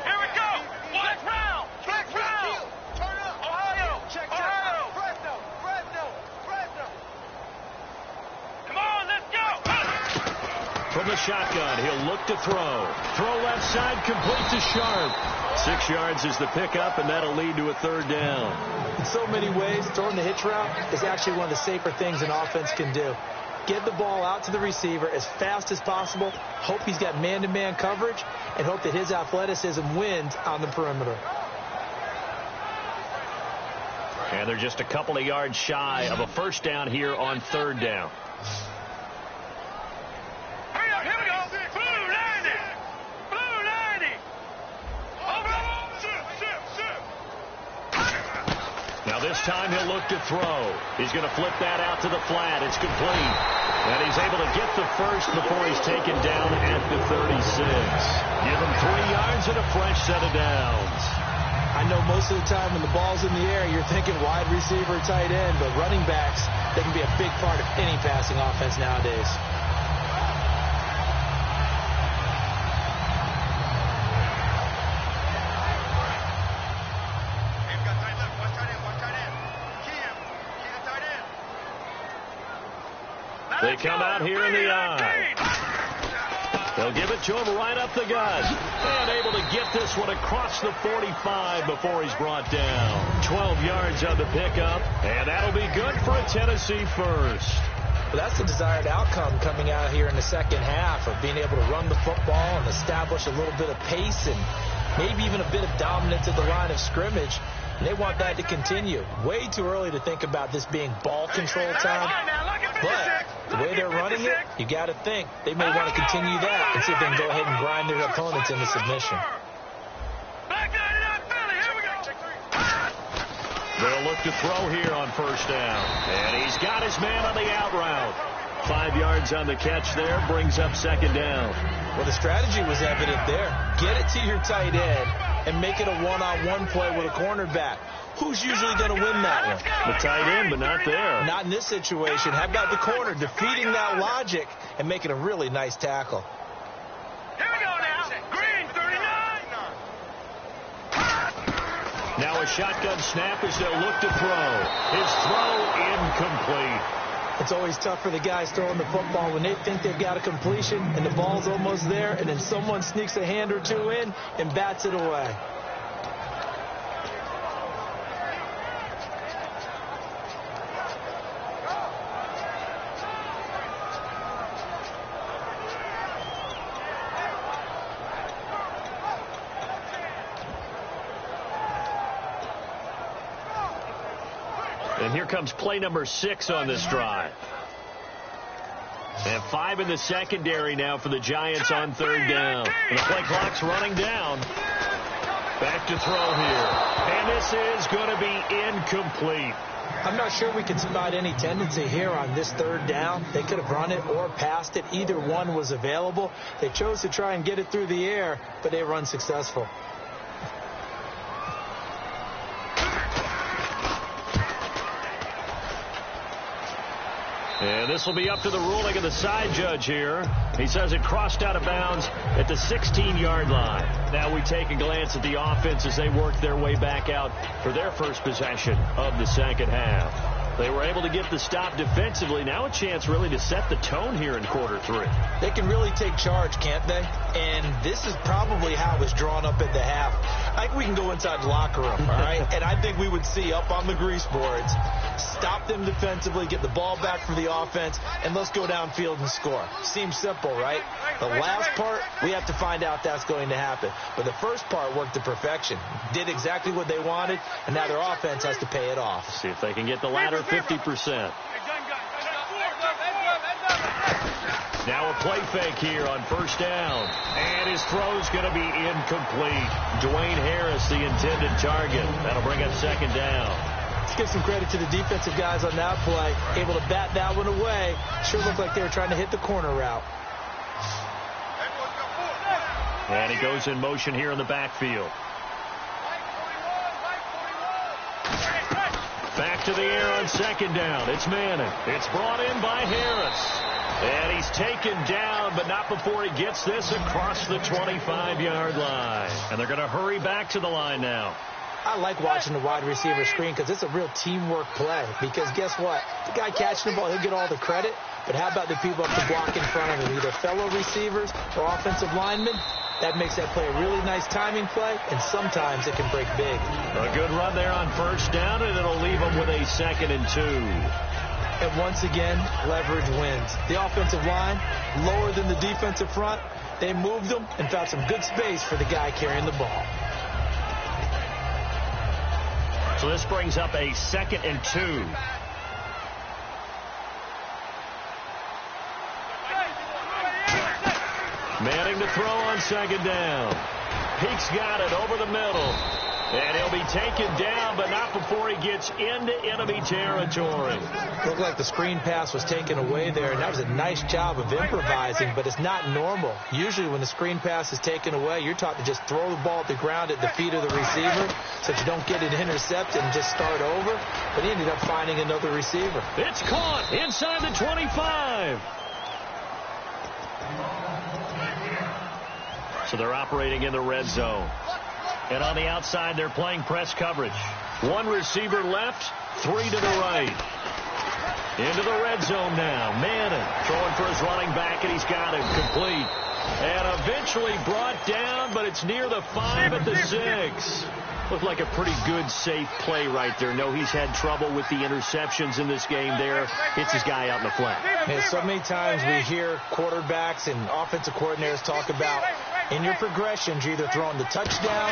Here we go. Check round. Check round. Turn up. Ohio. Check. Ohio. Fresno. Come on, let's go. From the shotgun, he'll look to throw. Throw left side, complete to Sharp. 6 yards is the pickup, and that'll lead to a third down. In so many ways, throwing the hitch route is actually one of the safer things an offense can do. Get the ball out to the receiver as fast as possible, hope he's got man-to-man coverage, and hope that his athleticism wins on the perimeter. And they're just a couple of yards shy of a first down here on third down. Hurry up, here we go. Blue 90. Blue 90. Over. Now this time he'll look to throw. He's going to flip that out to the flat. It's complete. And he's able to get the first before he's taken down at the 36. Give him 3 yards and a fresh set of downs. I know most of the time when the ball's in the air, you're thinking wide receiver, tight end, but running backs, they can be a big part of any passing offense nowadays. They come out here in the I. They'll give it to him right up the gut. And able to get this one across the 45 before he's brought down. 12 yards on the pickup, and that'll be good for a Tennessee first. Well, that's the desired outcome coming out here in the second half of being able to run the football and establish a little bit of pace and maybe even a bit of dominance at the line of scrimmage. And they want that to continue. Way too early to think about this being ball control time. But the way they're running it, you got to think they may want to continue that and see if they can go ahead and grind their opponents into submission. They'll look to throw here on first down. And he's got his man on the out route. 5 yards on the catch there, brings up second down. Well, the strategy was evident there. Get it to your tight end and make it a one-on-one play with a cornerback. Who's usually going to win that one? The tight end, but not there. Not in this situation. How about the corner defeating that logic and making a really nice tackle? Here we go now. Green, 39. Now a shotgun snap as they'll look to throw. His throw incomplete. It's always tough for the guys throwing the football when they think they've got a completion and the ball's almost there, and then someone sneaks a hand or two in and bats it away. And here comes play number 6 on this drive. And 5 in the secondary now for the Giants on third down. And the play clock's running down. Back to throw here. And this is going to be incomplete. I'm not sure we can spot any tendency here on this third down. They could have run it or passed it. Either one was available. They chose to try and get it through the air, but they were unsuccessful. And this will be up to the ruling of the side judge here. He says it crossed out of bounds at the 16-yard line. Now we take a glance at the offense as they work their way back out for their first possession of the second half. They were able to get the stop defensively. Now a chance really to set the tone here in quarter 3. They can really take charge, can't they? And this is probably how it was drawn up at the half. I think we can go inside the locker room, all right? And I think we would see up on the grease boards, stop them defensively, get the ball back for the offense, and let's go downfield and score. Seems simple, right? The last part, we have to find out that's going to happen. But the first part worked to perfection. Did exactly what they wanted, and now their offense has to pay it off. See if they can get the latter 50%. Now a play fake here on first down. And his throw's going to be incomplete. Dwayne Harris, the intended target. That'll bring up second down. Let's give some credit to the defensive guys on that play. Able to bat that one away. Sure looked like they were trying to hit the corner route. And he goes in motion here in the backfield. Back to the air on second down. It's Manning. It's brought in by Harris. And he's taken down, but not before he gets this across the 25-yard line. And they're going to hurry back to the line now. I like watching the wide receiver screen because it's a real teamwork play. Because guess what? The guy catching the ball, he'll get all the credit. But how about the people up the block in front of him, either fellow receivers or offensive linemen? That makes that play a really nice timing play, and sometimes it can break big. A good run there on first down, and it'll leave them with a 2nd and 2. And once again, leverage wins. The offensive line, lower than the defensive front, they moved them and found some good space for the guy carrying the ball. So this brings up a 2nd and 2. Manning to throw on second down. Peake's got it over the middle. And he'll be taken down, but not before he gets into enemy territory. Looked like the screen pass was taken away there, and that was a nice job of improvising, but it's not normal. Usually when the screen pass is taken away, you're taught to just throw the ball at the ground at the feet of the receiver so that you don't get it intercepted and just start over. But he ended up finding another receiver. It's caught inside the 25. So they're operating in the red zone. And on the outside, they're playing press coverage. One receiver left, 3 to the right. Into the red zone now. Manning throwing for his running back, and he's got it complete. And eventually brought down, but it's near the 5 at the 6. Looked like a pretty good, safe play right there. No, he's had trouble with the interceptions in this game there. Hits his guy out in the flat. And so many times we hear quarterbacks and offensive coordinators talk about in your progressions, you're either throwing the touchdown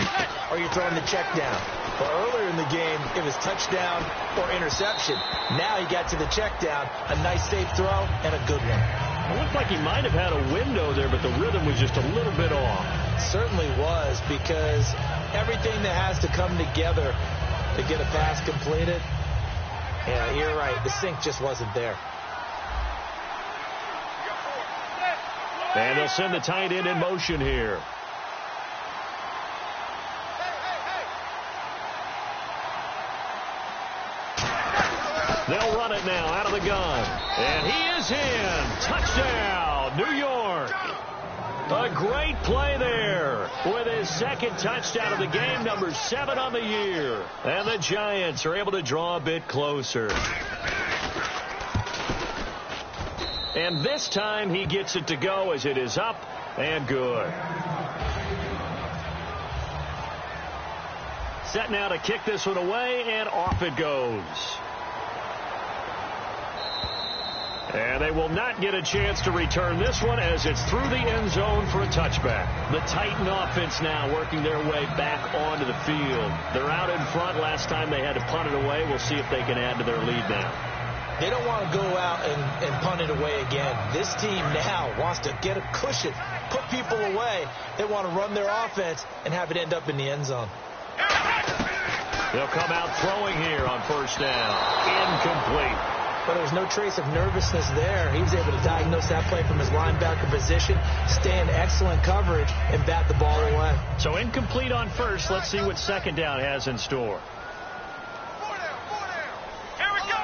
or you're throwing the check down. But earlier in the game, it was touchdown or interception. Now he got to the check down, a nice safe throw, and a good one. It looked like he might have had a window there, but the rhythm was just a little bit off. Certainly was, because everything that has to come together to get a pass completed, yeah, you're right. The sync just wasn't there. And they'll send the tight end in motion here. They'll run it now out of the gun. And he is in. Touchdown, New York. A great play there with his second touchdown of the game, number 7 on the year. And the Giants are able to draw a bit closer. And this time he gets it to go as it is up and good. Set now to kick this one away, and off it goes. And they will not get a chance to return this one as it's through the end zone for a touchback. The Titan offense now working their way back onto the field. They're out in front. Last time they had to punt it away. We'll see if they can add to their lead now. They don't want to go out and punt it away again. This team now wants to get a cushion, put people away. They want to run their offense and have it end up in the end zone. They'll come out throwing here on first down. Incomplete. But there was no trace of nervousness there. He was able to diagnose that play from his linebacker position, stay in excellent coverage, and bat the ball away. So incomplete on first. Let's see what second down has in store.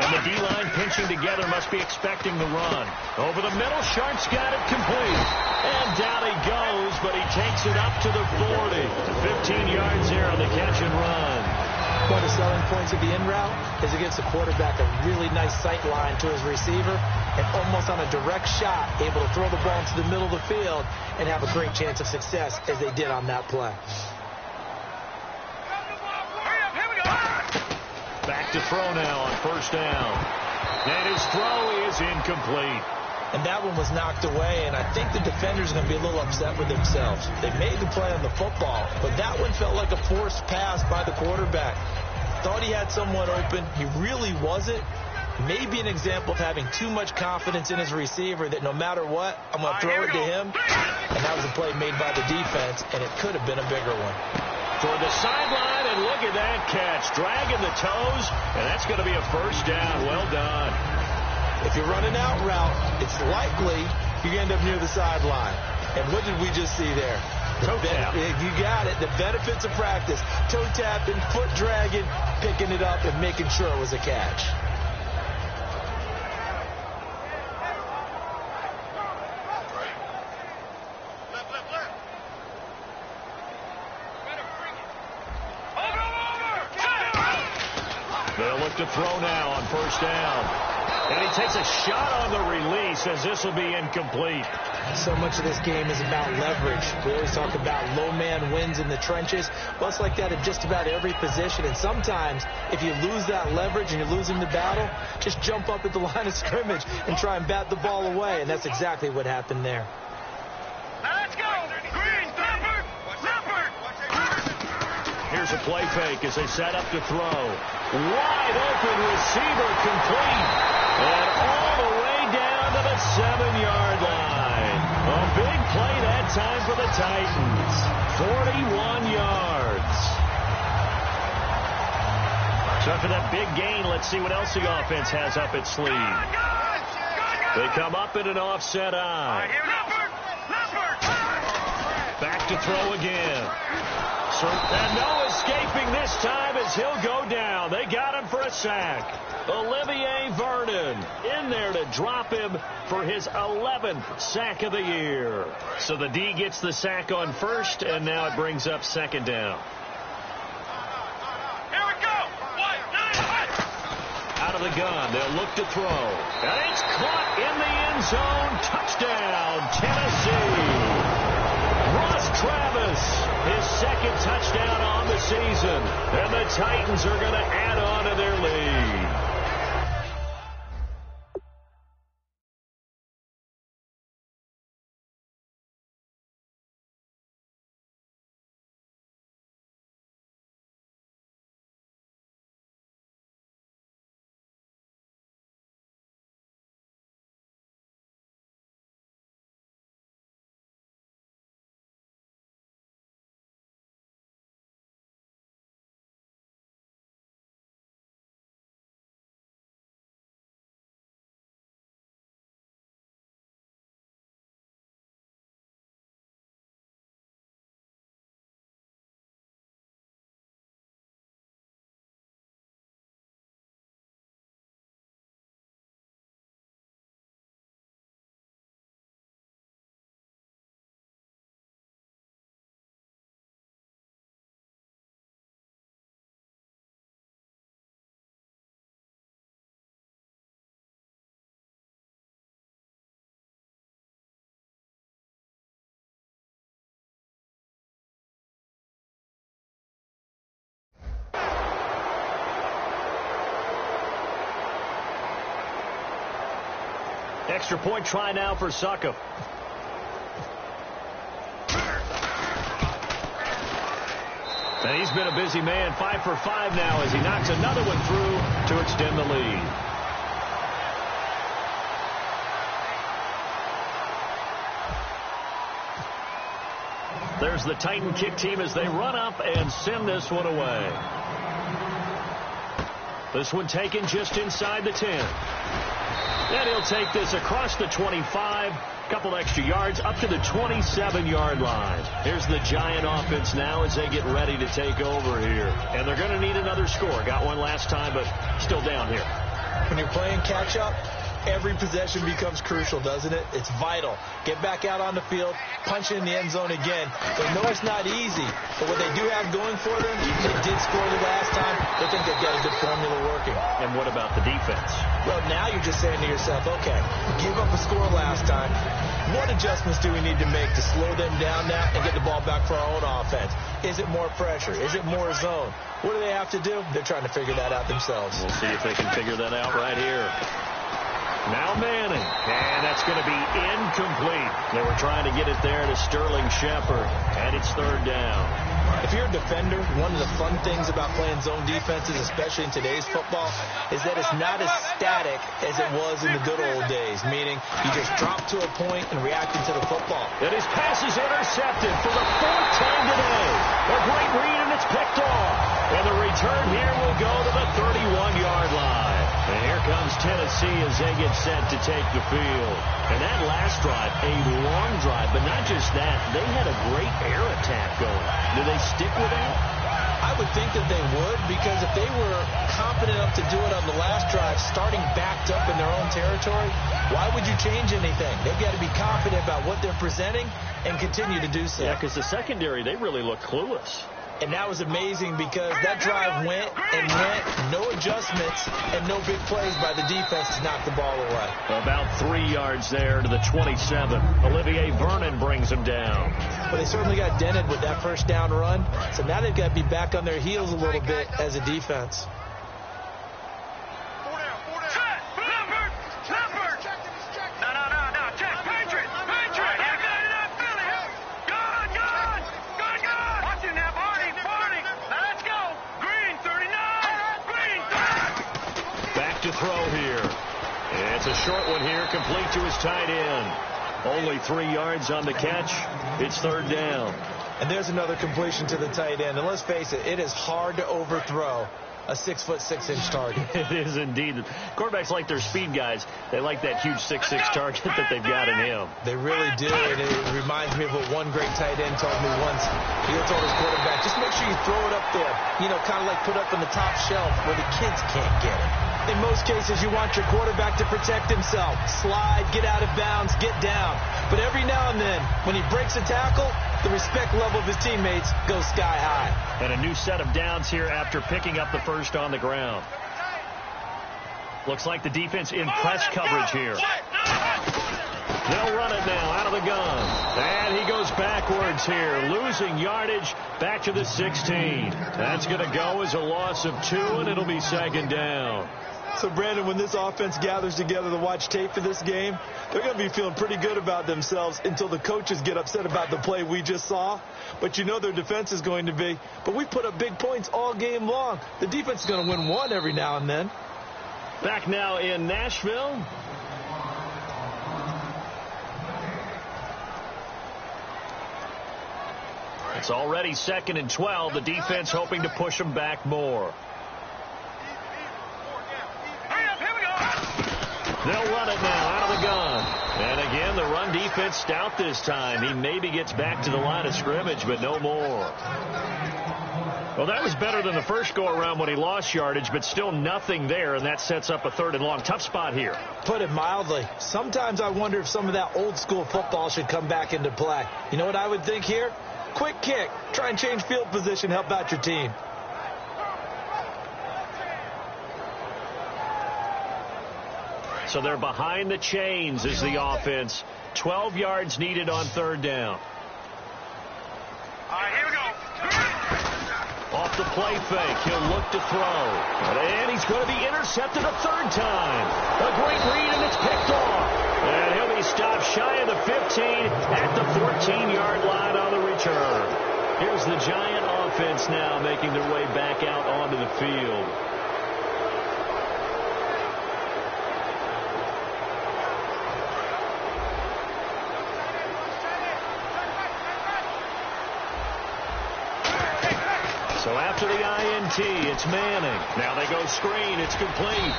And the D-line pinching together, must be expecting the run. Over the middle, Sharp's got it complete. And down he goes, but he takes it up to the 40. 15 yards there on the catch and run. One of the selling points of the in route is against the quarterback, a really nice sight line to his receiver, and almost on a direct shot, able to throw the ball into the middle of the field and have a great chance of success as they did on that play. Back to throw now on first down. And his throw is incomplete. And that one was knocked away, and I think the defenders are going to be a little upset with themselves. They made the play on the football, but that one felt like a forced pass by the quarterback. Thought he had someone open. He really wasn't. Maybe an example of having too much confidence in his receiver that no matter what, I'm going to throw it to him. And that was a play made by the defense, and it could have been a bigger one. Toward the sideline, and look at that catch. Dragging the toes, and that's going to be a first down. Well done. If you're running out route, it's likely you end up near the sideline. And what did we just see there? Toe tap. You got it. The benefits of practice. Toe tapping, foot dragging, picking it up, and making sure it was a catch. They'll look to throw now on first down. And he takes a shot on the release as this will be incomplete. So much of this game is about leverage. We always talk about low man wins in the trenches. Well, it's like that in just about every position. And sometimes, if you lose that leverage and you're losing the battle, just jump up at the line of scrimmage and try and bat the ball away. And that's exactly what happened there. Let's go! Green, Leopard! Leopard! Here's a play fake as they set up to throw. Wide open receiver complete. And all the way down to the 7-yard line. A big play that time for the Titans. 41 yards. So after that big gain, let's see what else the offense has up its sleeve. They come up in an offset eye. Back to throw again. And no escaping this time as he'll go down. They got him for a sack. Olivier Vernon in there to drop him for his 11th sack of the year. So the D gets the sack on first, and now it brings up second down. Here we go! Out of the gun, they'll look to throw. And it's caught in the end zone. Touchdown, Tennessee. Travis, his second touchdown on the season. And the Titans are going to add on to their lead. Extra point try now for Suckup. And he's been a busy man, 5 for 5 now as he knocks another one through to extend the lead. There's the Titan kick team as they run up and send this one away. This one taken just inside the 10. And he'll take this across the 25, couple extra yards up to the 27-yard line. Here's the Giant offense now as they get ready to take over here. And they're going to need another score. Got one last time, but still down here. When you're playing catch-up, every possession becomes crucial, doesn't it? It's vital. Get back out on the field, punch it in the end zone again. They know it's not easy, but what they do have going for them, they did score the last time. They think they've got a good formula working. And what about the defense? Well, now you're just saying to yourself, okay, give up a score last time. What adjustments do we need to make to slow them down now and get the ball back for our own offense? Is it more pressure? Is it more zone? What do they have to do? They're trying to figure that out themselves. We'll see if they can figure that out right here. Now Manning, and that's going to be incomplete. They were trying to get it there to Sterling Shepard, and it's third down. If you're a defender, one of the fun things about playing zone defenses, especially in today's football, is that it's not as static as it was in the good old days, meaning you just drop to a point and react to the football. And his pass is intercepted for the fourth time today. A great read, and it's picked off. And the return here will go to the 31-yard line. And here comes Tennessee as they get set to take the field. And that last drive, a long drive, but not just that. They had a great air attack going. Do they stick with that? I would think that they would, because if they were confident enough to do it on the last drive, starting backed up in their own territory, why would you change anything? They've got to be confident about what they're presenting and continue to do so. Yeah, because the secondary, they really look clueless. And that was amazing because that drive went and went, no adjustments, and no big plays by the defense to knock the ball away. About 3 yards there to the 27. Olivier Vernon brings him down. Well, they certainly got dented with that first down run, so now they've got to be back on their heels a little bit as a defense. To throw here. It's a short one here, complete to his tight end. Only 3 yards on the catch. It's third down. And there's another completion to the tight end. And let's face it, it is hard to overthrow a 6'6" target. It is indeed. Quarterbacks like their speed guys. They like that huge 6'6" target that they've got in him. They really do. And it reminds me of what one great tight end told me once. He told his quarterback, just make sure you throw it up there. You know, kind of like put up on the top shelf where the kids can't get it. In most cases, you want your quarterback to protect himself. Slide, get out of bounds, get down. But every now and then, when he breaks a tackle, the respect level of his teammates goes sky high. And a new set of downs here after picking up the first on the ground. Looks like the defense in press coverage here. They'll run it now out of the gun. And he goes backwards yards here, losing yardage back to the 16. That's going to go as a loss of 2, and it'll be second down. So, Brandon, when this offense gathers together to watch tape for this game, they're going to be feeling pretty good about themselves until the coaches get upset about the play we just saw. But you know their defense is going to be. But we put up big points all game long. The defense is going to win one every now and then. Back now in Nashville. It's already 2nd and 12. The defense hoping to push them back more. They'll run it now out of the gun. And again, the run defense stout this time. He maybe gets back to the line of scrimmage, but no more. Well, that was better than the first go-around when he lost yardage, but still nothing there, and that sets up a 3rd and long. Tough spot here. Put it mildly. Sometimes I wonder if some of that old-school football should come back into play. You know what I would think here? Quick kick. Try and change field position. Help out your team. So they're behind the chains as the offense. 12 yards needed on 3rd down. All right, here we go. Off the play fake, he'll look to throw. And he's going to be intercepted a 3rd time. A great read, and it's picked off. And he'll be stopped shy of the 15 at the 14-yard line on the return. Here's the Giant offense now making their way back out onto the field. So after the INT, it's Manning. Now they go screen. It's complete.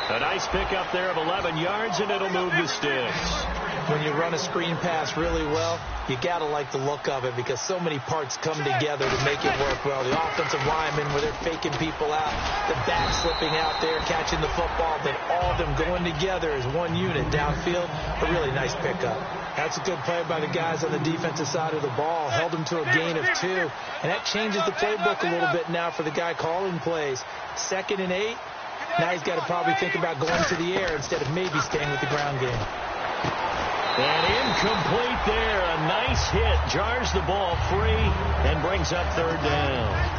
A nice pickup there of 11 yards, and it'll move the sticks. When you run a screen pass really well, you got to like the look of it because so many parts come together to make it work well. The offensive linemen, where they're faking people out, the back slipping out there, catching the football, then all of them going together as one unit downfield. A really nice pickup. That's a good play by the guys on the defensive side of the ball. Held them to a gain of 2. And that changes the playbook a little bit now for the guy calling plays. 2nd and 8. Now he's got to probably think about going to the air instead of maybe staying with the ground game. And incomplete there. A nice hit. Jars the ball free and brings up 3rd down.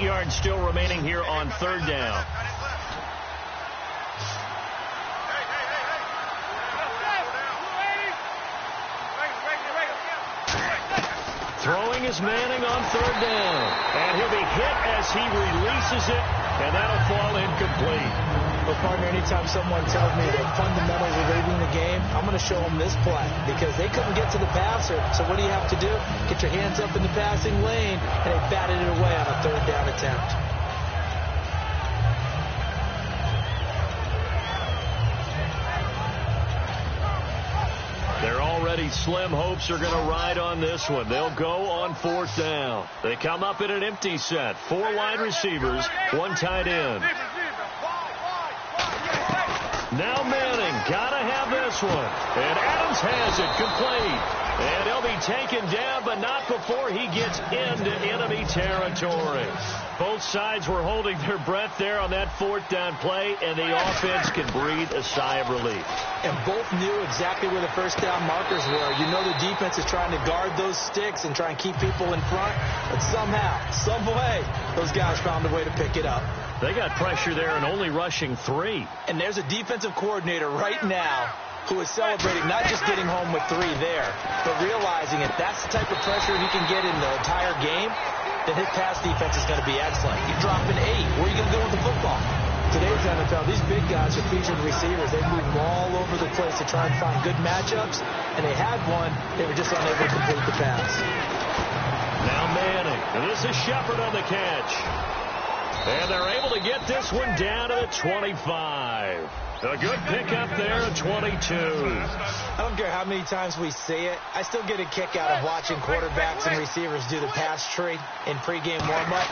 Yards still remaining here on 3rd down. Throwing is Manning on 3rd down. And he'll be hit as he releases it, and that'll fall incomplete. Well, partner, anytime someone tells me the fundamentals of leading the game, I'm going to show them this play because they couldn't get to the passer. So what do you have to do? Get your hands up in the passing lane, and they batted it away on a 3rd down attempt. They're already slim hopes are going to ride on this one. They'll go on 4th down. They come up in an empty set. 4 wide receivers, 1 tight end. Now Manning, gotta have this one. And Adams has it, complete. And he'll be taken down, but not before he gets into enemy territory. Both sides were holding their breath there on that 4th down play, and the offense can breathe a sigh of relief. And both knew exactly where the 1st down markers were. You know the defense is trying to guard those sticks and try and keep people in front, but somehow, some way, those guys found a way to pick it up. They got pressure there and only rushing 3. And there's a defensive coordinator right now who is celebrating not just getting home with 3 there, but realizing if that's the type of pressure he can get in the entire game, then his pass defense is going to be excellent. You drop an 8, where are you going to go with the football? Today's NFL, these big guys are featured receivers. They move all over the place to try and find good matchups, and they had one. They were just unable to complete the pass. Now Manning, and this is Shepard on the catch. And they're able to get this one down to the 25. A good pickup there at 22. I don't care how many times we say it. I still get a kick out of watching quarterbacks and receivers do the pass tree in pregame warm-up.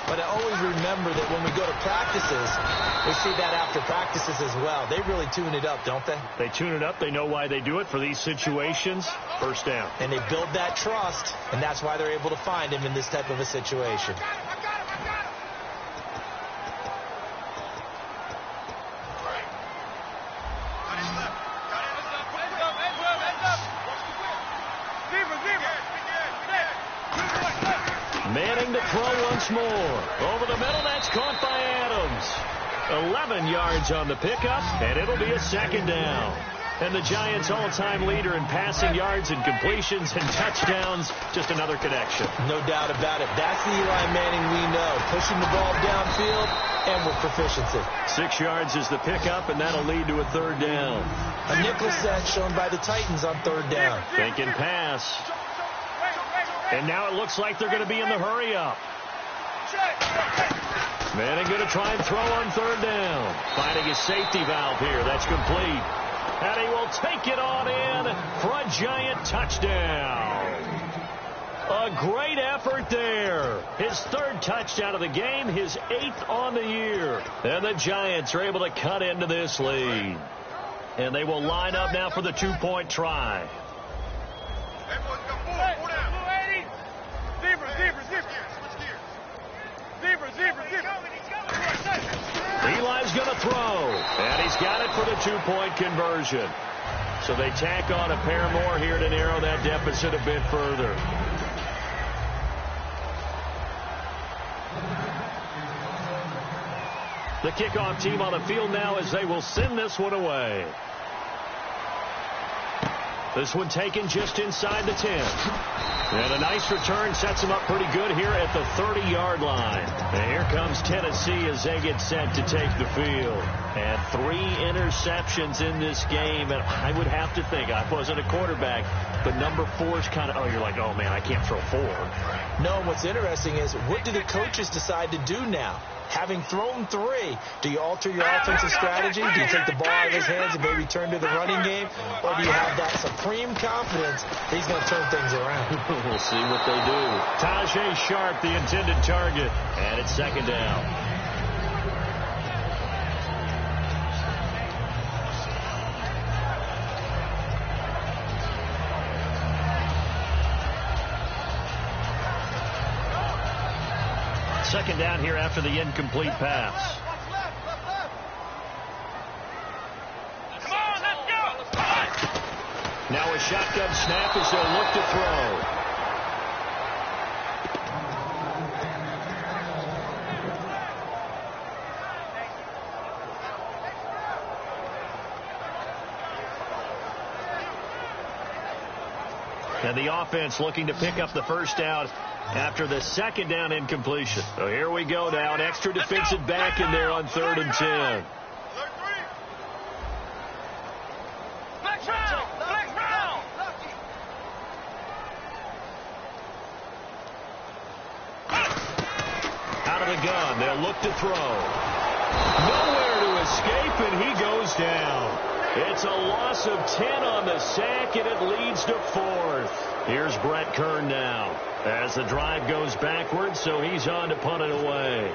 But I always remember that when we go to practices, we see that after practices as well. They really tune it up, don't they? They tune it up. They know why they do it for these situations. 1st down. And they build that trust, and that's why they're able to find him in this type of a situation. Manning to throw once more. Over the middle, that's caught by Adams. 11 yards on the pickup, and it'll be a second down. And the Giants' all-time leader in passing yards and completions and touchdowns, just another connection. No doubt about it. That's the Eli Manning we know. Pushing the ball downfield and with proficiency. 6 yards is the pickup, and that'll lead to a third down. A nickel set shown by the Titans on third down. Thinking pass. And now it looks like they're going to be in the hurry-up. Manning going to try and throw on third down. Finding his safety valve here. That's complete. And he will take it on in for a Giant touchdown. A great effort there. His third touchdown of the game, his 8th on the year. And the Giants are able to cut into this lead. And they will line up now for the 2-point try. Eli's going to throw, and he's got it for the 2-point conversion. So they tack on a pair more here to narrow that deficit a bit further. The kickoff team on the field now as they will send this one away. This one taken just inside the 10. And a nice return sets them up pretty good here at the 30-yard line. And here comes Tennessee as they get set to take the field. And 3 interceptions in this game. And I would have to think, I wasn't a quarterback, but number 4 is kind of, oh, you're like, oh, man, I can't throw 4. No, what's interesting is what do the coaches decide to do now? Having thrown 3, do you alter your offensive strategy? Do you take the ball out of his hands and maybe turn to the running game? Or do you have that supreme confidence that he's going to turn things around? We'll see what they do. Tajay Sharp, the intended target. And it's second down. Second down here after the incomplete pass. Come on, let's go. Now a shotgun snap as they'll look to throw. And the offense looking to pick up the first down after the second down incompletion. So here we go now. An extra defensive back in there on 3rd and 10. Out of the gun. They'll look to throw. Nowhere to escape, and he goes down. It's a loss of 10 on the sack, and it leads to 4th. Here's Brett Kern now as the drive goes backwards, so he's on to punt it away.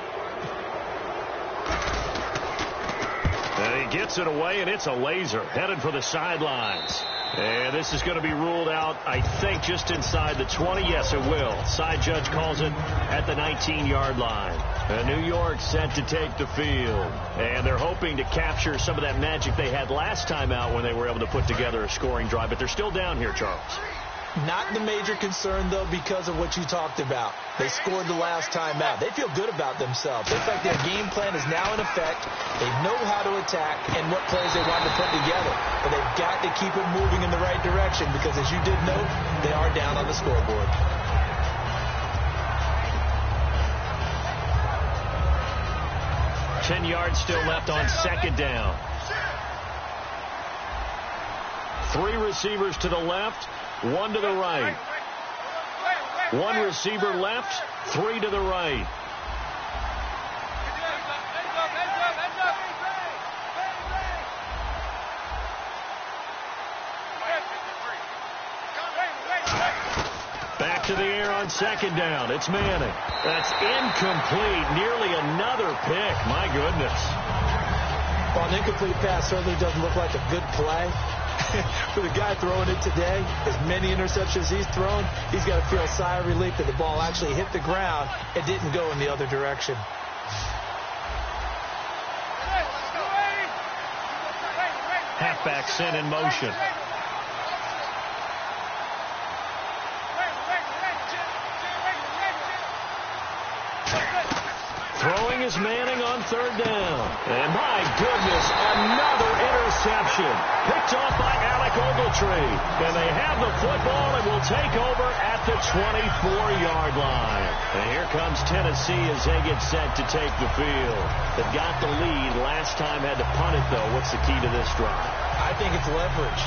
And he gets it away, and it's a laser headed for the sidelines. And this is going to be ruled out, I think, just inside the 20. Yes, it will. Side judge calls it at the 19-yard line. And New York set to take the field. And they're hoping to capture some of that magic they had last time out when they were able to put together a scoring drive. But they're still down here, Charles. Not the major concern, though, because of what you talked about. They scored the last time out. They feel good about themselves. In fact, their game plan is now in effect. They know how to attack and what plays they want to put together. But they've got to keep it moving in the right direction because, as you did note, they are down on the scoreboard. Ten yards still left on second down. 3 receivers to the left, 1 to the right. 1 receiver left, 3 to the right. Back to the air on second down. It's Manning. That's incomplete. Nearly another pick. My goodness. Well, an incomplete pass certainly doesn't look like a good play. For the guy throwing it today, as many interceptions he's thrown, he's got to feel a sigh of relief that the ball actually hit the ground. It didn't go in the other direction. Halfback sent in motion. is Manning on third down. And my goodness, another interception. Picked off by Alec Ogletree. And they have the football and will take over at the 24-yard line. And here comes Tennessee as they get set to take the field. They've got the lead. Last time had to punt it, though. What's the key to this drive? I think it's leverage.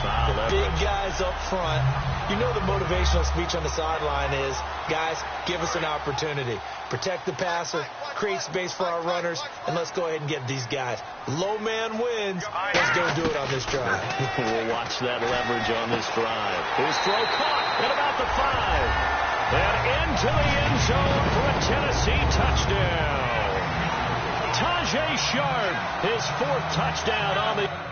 Big guys up front. You know the motivational speech on the sideline is, guys, give us an opportunity. Protect the passer, create space for our runners, and let's go ahead and get these guys. Low man wins. Let's go do it on this drive. We'll watch that leverage on this drive. His throw caught at about the 5. And into the end zone for a Tennessee touchdown. Tajay Sharp, his 4th touchdown on the...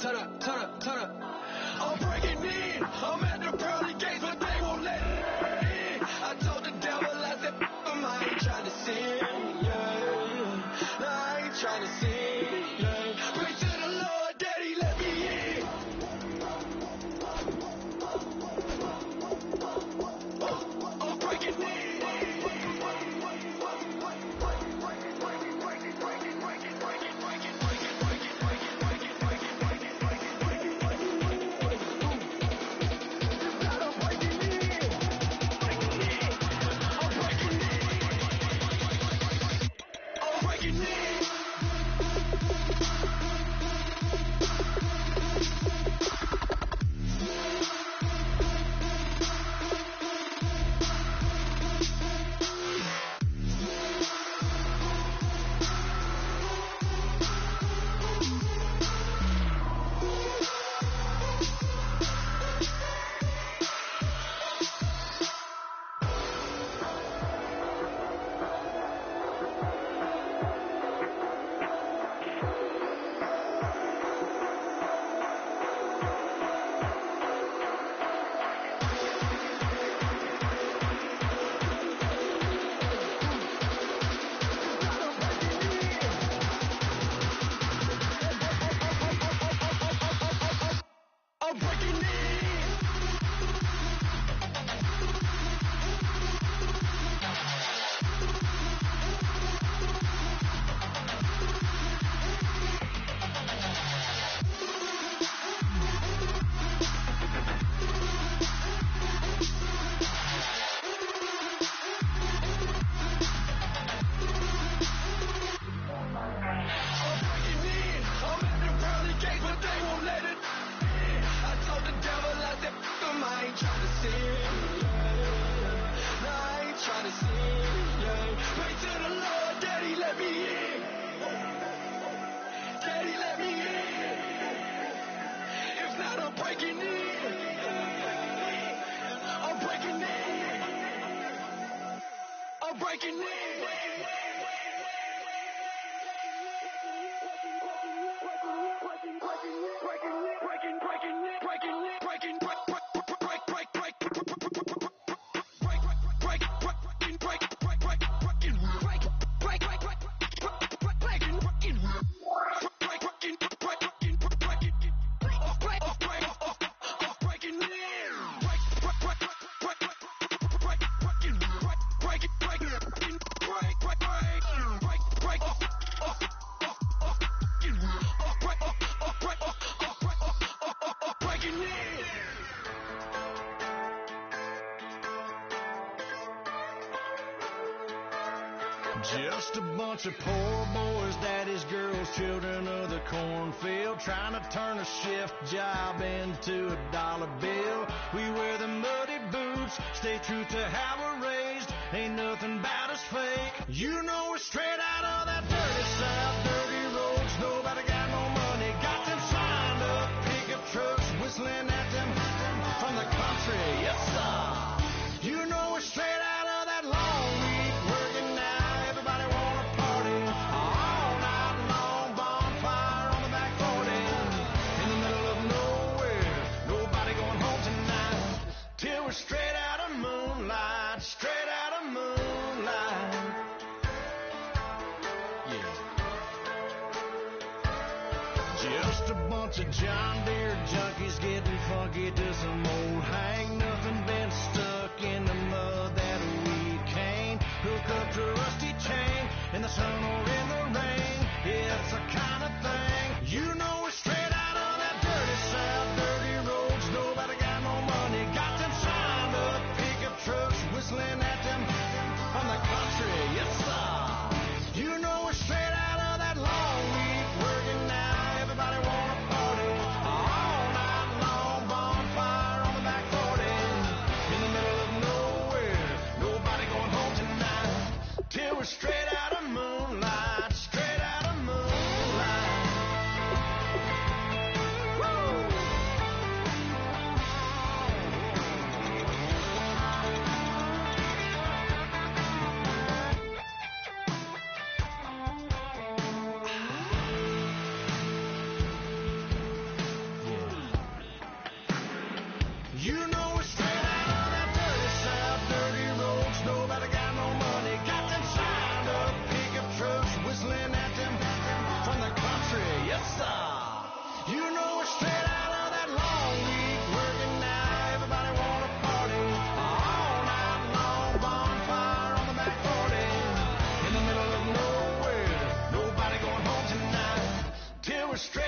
turn up. I'm breaking in. I'm at the pearly gates, but they won't let me in. I told the devil, I said, I ain't trying to sin, yeah. No, I ain't trying to sin, yeah. Pray to the Lord, Daddy, let me in. I'm breaking in. breaking in. Just a bunch of poor boys, daddies, girls, children of the cornfield, trying to turn a shift job into a dollar bill. We wear the muddy boots, stay true to how we're raised. Ain't nothing about us fake. You know we're straight out of that dirty south, dirty roads. Nobody got no money, got them signed up pickup trucks, whistling at them from the country. Yes, sir. You know we're straight out of that long week working now. Everybody wanna party all night long, bonfire on the back 40 in the middle of nowhere. Nobody going home tonight till we're straight out of moonlight, straight out of moonlight. Yeah. Just a bunch of John Deere junkies getting funky to some old hang. Nothing been stuck in the mud that we can't hook up to a rusty chain in the sun or in the rain. It's the kind of thing. You know we're straight out of that dirty south, dirty roads. Nobody got no money, got them signed up pickup trucks, whistling at them from the country. Yes, sir. You know we're straight out of that long week working now. Everybody wanna party all night long, bonfire on the back 40 in the middle of nowhere. Nobody going home tonight till we're straight out of moonlight, straight out of moonlight. Woo! You know we're straight out of that dirty south, dirty roads. Nobody got no money, got them signed up pickup trucks, whistling at them from the country. Yes, sir. You know we're straight out of that long week working now. Everybody wanna party all night long, bonfire on the back 40 in the middle of nowhere. Nobody going home tonight till we're straight